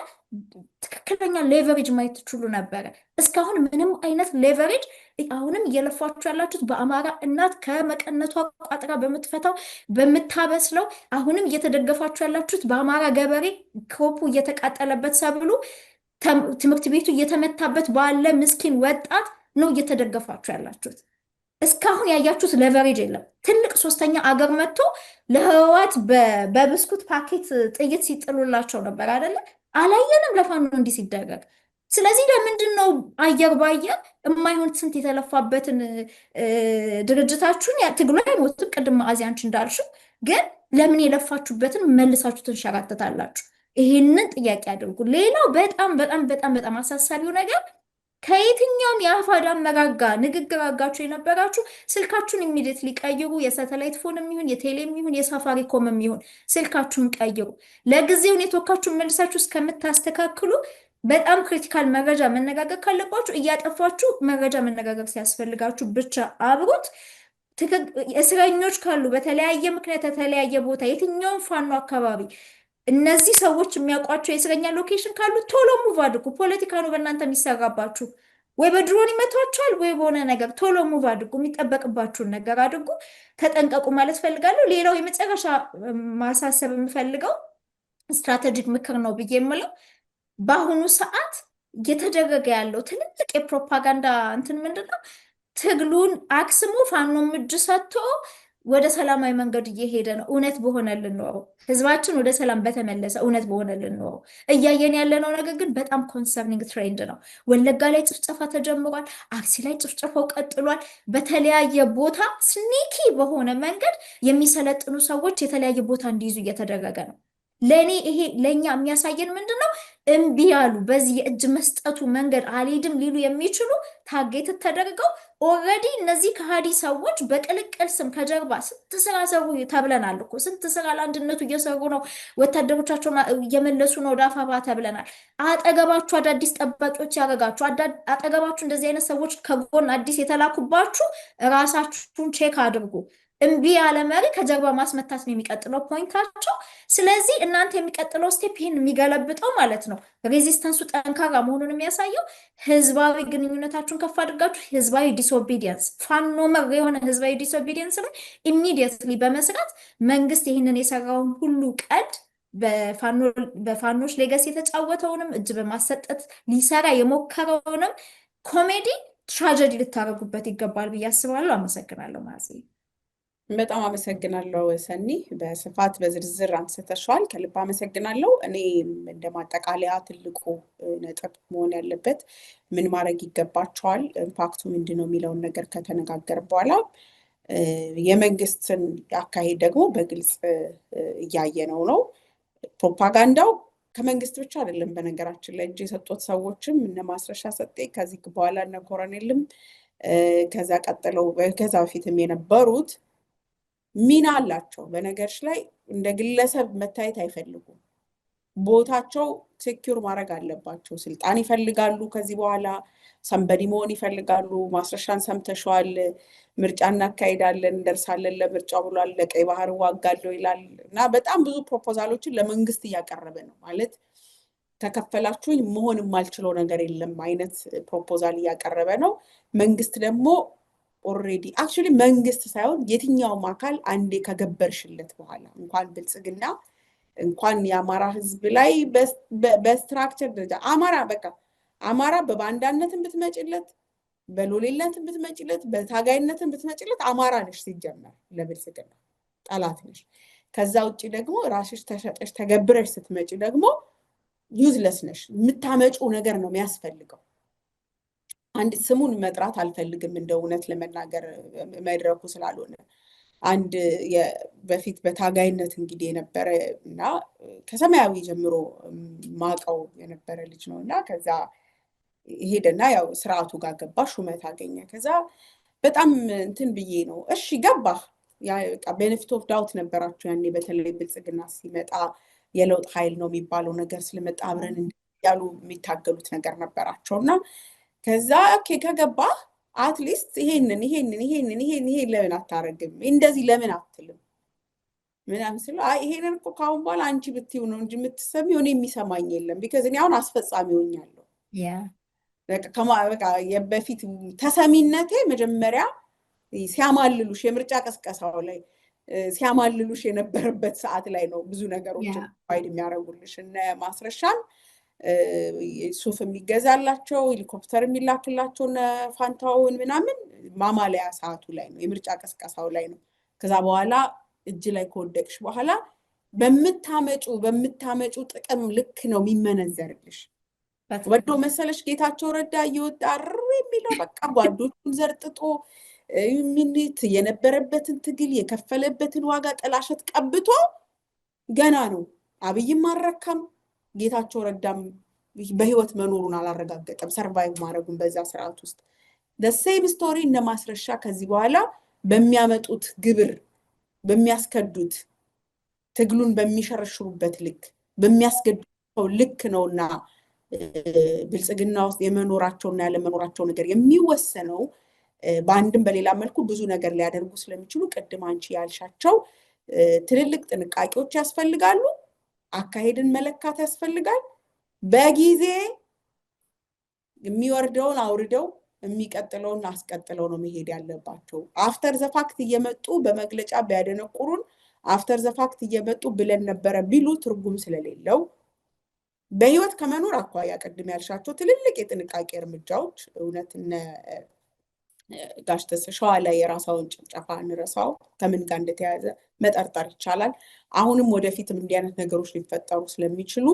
ትክክለኛ ሌቨሬጅ ማየት ትችሉ ነበረ። እስካሁን ምንም አይነት ሌቨሬጅ፣ አሁንም እየለፋችሁ ያላችሁት በአማራ እናት ከመቀነቷ ቋጥራ በምትፈታው በምታበስለው፣ አሁንም እየተደገፋችሁ ያላችሁት በአማራ ገበሬ ክሮፑ እየተቃጠለበት ሰብሉ ትምህርት ቤቱ እየተመታበት ባለ ምስኪን ወጣት ነው እየተደገፋችሁ ያላችሁት። እስካሁን ያያችሁት ሌቨሬጅ የለም። ትልቅ ሶስተኛ አገር መጥቶ ለህወሓት በብስኩት ፓኬት ጥይት ሲጥሉላቸው ነበር አይደለ? አላየንም ለፋኖ እንዲህ ሲደረግ። ስለዚህ ለምንድን ነው አየር ባየር የማይሆን ስንት የተለፋበትን ድርጅታችሁን ትግሉ አይሞትም። ቅድም ማዕዚያ አንቺ እንዳልሽው ግን ለምን የለፋችሁበትን መልሳችሁ ትንሸራተታላችሁ? ይህንን ጥያቄ አድርጉ። ሌላው በጣም በጣም በጣም በጣም አሳሳቢው ነገር ከየትኛውም የአፋድ አመራር ጋር ንግግር አጋችሁ የነበራችሁ ስልካችሁን ኢሚዲየትሊ ቀይሩ። የሳተላይት ፎን የሚሆን የቴሌም ይሁን የሳፋሪኮም የሚሆን ስልካችሁን ቀይሩ። ለጊዜው ኔትወርካችሁን መልሳችሁ እስከምታስተካክሉ በጣም ክሪቲካል መረጃ መነጋገር ካለባችሁ እያጠፋችሁ መረጃ መነጋገር ሲያስፈልጋችሁ ብቻ አብሩት። እስረኞች ካሉ በተለያየ ምክንያት የተለያየ ቦታ የትኛውም ፋኖ አካባቢ እነዚህ ሰዎች የሚያውቋቸው የእስረኛ ሎኬሽን ካሉ ቶሎ ሙቭ አድርጉ። ፖለቲካ ነው በእናንተ የሚሰራባችሁ። ወይ በድሮን ይመቷቸዋል ወይ በሆነ ነገር። ቶሎ ሙቭ አድርጉ። የሚጠበቅባችሁን ነገር አድርጉ። ተጠንቀቁ ማለት ፈልጋለሁ። ሌላው የመጨረሻ ማሳሰብ የምፈልገው ስትራቴጂክ ምክር ነው ብዬ የምለው በአሁኑ ሰዓት እየተደረገ ያለው ትልልቅ የፕሮፓጋንዳ እንትን ምንድን ነው? ትግሉን አክስሞ ፋኖም እጅ ሰጥቶ ወደ ሰላማዊ መንገድ እየሄደ ነው። እውነት በሆነልን ኖሮ ህዝባችን ወደ ሰላም በተመለሰ እውነት በሆነልን ኖሮ እያየን ያለነው ነገር ግን በጣም ኮንሰርኒንግ ትሬንድ ነው። ወለጋ ላይ ጭፍጨፋ ተጀምሯል። አርሲ ላይ ጭፍጨፋው ቀጥሏል። በተለያየ ቦታ ስኒኪ በሆነ መንገድ የሚሰለጥኑ ሰዎች የተለያየ ቦታ እንዲይዙ እየተደረገ ነው። ለእኔ ይሄ ለእኛ የሚያሳየን ምንድን ነው? እምቢ ያሉ በዚህ የእጅ መስጠቱ መንገድ አልሄድም ሊሉ የሚችሉ ታጌት ተደርገው ኦልሬዲ እነዚህ ከሃዲ ሰዎች በቅልቅል ስም ከጀርባ ስንት ስራ ሰሩ ተብለናል እኮ። ስንት ስራ ለአንድነቱ እየሰሩ ነው። ወታደሮቻቸውን እየመለሱ ነው ወደ አፋባ ተብለናል። አጠገባችሁ አዳዲስ ጠባቂዎች ያደረጋችሁ፣ አጠገባችሁ እንደዚህ አይነት ሰዎች ከጎን አዲስ የተላኩባችሁ ራሳችሁን ቼክ አድርጉ። እምቢ ያለ መሪ ከጀርባ ማስመታት ነው የሚቀጥለው ፖይንታቸው። ስለዚህ እናንተ የሚቀጥለው ስቴፕ ይህን የሚገለብጠው ማለት ነው ሬዚስተንሱ ጠንካራ መሆኑን የሚያሳየው ህዝባዊ ግንኙነታችሁን ከፍ አድርጋችሁ ህዝባዊ ዲስኦቢዲየንስ ፋኖ መር የሆነ ህዝባዊ ዲስኦቢዲየንስ ላይ ኢሚዲየትሊ በመስራት መንግስት ይህንን የሰራውን ሁሉ ቀድ በፋኖች ሌጋሲ የተጫወተውንም እጅ በማሰጠት ሊሰራ የሞከረውንም ኮሜዲ ትራጀዲ ልታደርጉበት ይገባል ብዬ አስባለሁ። አመሰግናለሁ ማዚ። በጣም አመሰግናለሁ ሰኒ። በስፋት በዝርዝር አንስተሻል። ከልብ አመሰግናለሁ። እኔ እንደ ማጠቃለያ ትልቁ ነጥብ መሆን ያለበት ምን ማድረግ ይገባቸዋል፣ ኢምፓክቱ ምንድን ነው የሚለውን ነገር ከተነጋገር በኋላ የመንግስትን አካሄድ ደግሞ በግልጽ እያየነው ነው። ፕሮፓጋንዳው ከመንግስት ብቻ አይደለም። በነገራችን ላይ እጅ የሰጡት ሰዎችም እነ ማስረሻ ሰጤ ከዚህ በኋላ እነ ኮሎኔልም ከዛ ቀጥለው ከዛ በፊትም የነበሩት ሚና አላቸው። በነገርሽ ላይ እንደ ግለሰብ መታየት አይፈልጉም። ቦታቸው ሴኪዩር ማድረግ አለባቸው። ስልጣን ይፈልጋሉ። ከዚህ በኋላ ሰንበዲ መሆን ይፈልጋሉ። ማስረሻን ሰምተሸዋል። ምርጫ እናካሄዳለን እንደርሳለን ለምርጫው ብሏል። ለቀይ ባህር ዋጋለሁ ይላል እና በጣም ብዙ ፕሮፖዛሎችን ለመንግስት እያቀረበ ነው። ማለት ተከፈላችሁኝ መሆን የማልችለው ነገር የለም አይነት ፕሮፖዛል እያቀረበ ነው። መንግስት ደግሞ ኦልሬዲ አክቹዋሊ መንግስት ሳይሆን የትኛውም አካል አንዴ ከገበርሽለት በኋላ እንኳን ብልጽግና እንኳን የአማራ ህዝብ ላይ በስትራክቸር ደረጃ አማራ በባንዳነትን ብትመጭለት፣ በሎሌነትን ብትመጭለት፣ በታጋይነትን ብትመጭለት አማራ ነሽ። ሲጀመር ለብልጽግና ጠላት ነሽ። ከዛ ውጭ ደግሞ ራስሽ ተሸጠሽ ተገብረሽ ስትመጪ ደግሞ ዩዝለስ ነሽ። የምታመጪው ነገር ነው የሚያስፈልገው። አንድ ስሙን መጥራት አልፈልግም እንደ እውነት ለመናገር መድረኩ ስላልሆነ አንድ በፊት በታጋይነት እንግዲህ የነበረ እና ከሰማያዊ ጀምሮ ማቀው የነበረ ልጅ ነው እና ከዛ ሄደና ያው ስርዓቱ ጋር ገባ፣ ሹመት አገኘ። ከዛ በጣም እንትን ብዬ ነው እሺ ገባህ። ቤኔፊት ኦፍ ዳውት ነበራቸው ያኔ በተለይ ብልጽግና ሲመጣ የለውጥ ኃይል ነው የሚባለው ነገር ስለመጣ አብረን ያሉ የሚታገሉት ነገር ነበራቸው እና ከዛ ኦኬ ከገባህ አትሊስት ይሄንን ለምን አታረግም? እንደዚህ ለምን አትልም? ምናምን ስለው ይሄንን እኮ ካሁን በኋላ አንቺ ብትይው ነው እንጂ የምትሰሚው እኔ የሚሰማኝ የለም። ቢካዝ እኔ አሁን አስፈጻሚ ሆኛለሁ። በፊት ተሰሚነቴ መጀመሪያ ሲያማልሉሽ የምርጫ ቀስቀሳው ላይ ሲያማልሉሽ የነበረበት ሰዓት ላይ ነው ብዙ ነገሮችን ፋይድ የሚያደርጉልሽ እነ ማስረሻን ሱፍ የሚገዛላቸው ሄሊኮፕተር የሚላክላቸው ፋንታውን ምናምን ማማለያ ሰዓቱ ላይ ነው፣ የምርጫ ቀስቀሳው ላይ ነው። ከዛ በኋላ እጅ ላይ ከወደቅሽ በኋላ በምታመጩ ጥቅም ልክ ነው የሚመነዘርልሽ። ወዶ መሰለሽ ጌታቸው ረዳ እየወጣ የሚለው በቃ ጓዶቹን ዘርጥጦ ሚኒት የነበረበትን ትግል የከፈለበትን ዋጋ ጥላሸት ቀብቶ ገና ነው። አብይም አልረካም፣ ጌታቸው ረዳም በህይወት መኖሩን አላረጋገጠም፣ ሰርቫይቭ ማድረጉን በዛ ስርዓት ውስጥ። ሴም ስቶሪ እነ ማስረሻ ከዚህ በኋላ በሚያመጡት ግብር በሚያስከዱት ትግሉን በሚሸረሽሩበት ልክ በሚያስገድደው ልክ ነውና ብልጽግና ውስጥ የመኖራቸውና ያለመኖራቸው ነገር የሚወሰነው በአንድም በሌላ መልኩ ብዙ ነገር ሊያደርጉ ስለሚችሉ ቅድም አንቺ ያልሻቸው ትልልቅ ጥንቃቄዎች ያስፈልጋሉ። አካሄድን መለካት ያስፈልጋል። በጊዜ የሚወርደውን አውርደው የሚቀጥለውን አስቀጥለው ነው መሄድ ያለባቸው። አፍተር ዘፋክት እየመጡ በመግለጫ ቢያደነቁሩን አፍተር ዘፋክት እየመጡ ብለን ነበረ ቢሉ ትርጉም ስለሌለው በህይወት ከመኖር አኳያ ቅድም ያልሻቸው ትልልቅ የጥንቃቄ እርምጃዎች እውነት ጋሽ ተስፋ ላይ የራሳውን ጭፍጨፋ እንረሳው ከምን ጋር እንደተያያዘ መጠርጠር ይቻላል። አሁንም ወደፊትም እንዲህ አይነት ነገሮች ሊፈጠሩ ስለሚችሉ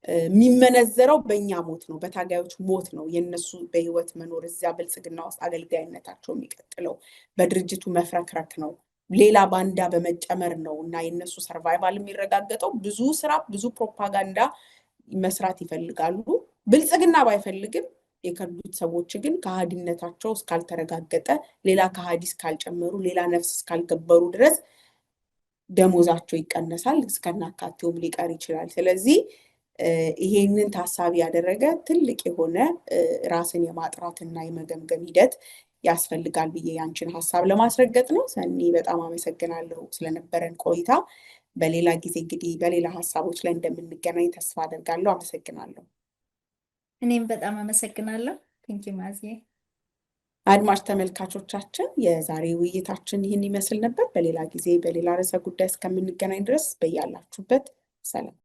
የሚመነዘረው በእኛ ሞት ነው፣ በታጋዮች ሞት ነው። የነሱ በህይወት መኖር እዚያ ብልጽግና ውስጥ አገልጋይነታቸው የሚቀጥለው በድርጅቱ መፍረክረክ ነው፣ ሌላ ባንዳ በመጨመር ነው እና የነሱ ሰርቫይቫል የሚረጋገጠው ብዙ ስራ ብዙ ፕሮፓጋንዳ መስራት ይፈልጋሉ። ብልጽግና ባይፈልግም የከዱት ሰዎች ግን ከሃዲነታቸው እስካልተረጋገጠ ሌላ ከሃዲ እስካልጨመሩ ሌላ ነፍስ እስካልገበሩ ድረስ ደሞዛቸው ይቀነሳል፣ እስከናካቴውም ሊቀር ይችላል። ስለዚህ ይሄንን ታሳቢ ያደረገ ትልቅ የሆነ ራስን የማጥራትና የመገምገም ሂደት ያስፈልጋል ብዬ ያንቺን ሀሳብ ለማስረገጥ ነው። ሰኒ በጣም አመሰግናለሁ ስለነበረን ቆይታ። በሌላ ጊዜ እንግዲህ በሌላ ሀሳቦች ላይ እንደምንገናኝ ተስፋ አደርጋለሁ። አመሰግናለሁ። እኔም በጣም አመሰግናለሁ። ቴንኪ ማዚ። አድማጭ ተመልካቾቻችን የዛሬ ውይይታችን ይህን ይመስል ነበር። በሌላ ጊዜ በሌላ ርዕሰ ጉዳይ እስከምንገናኝ ድረስ በያላችሁበት ሰላም።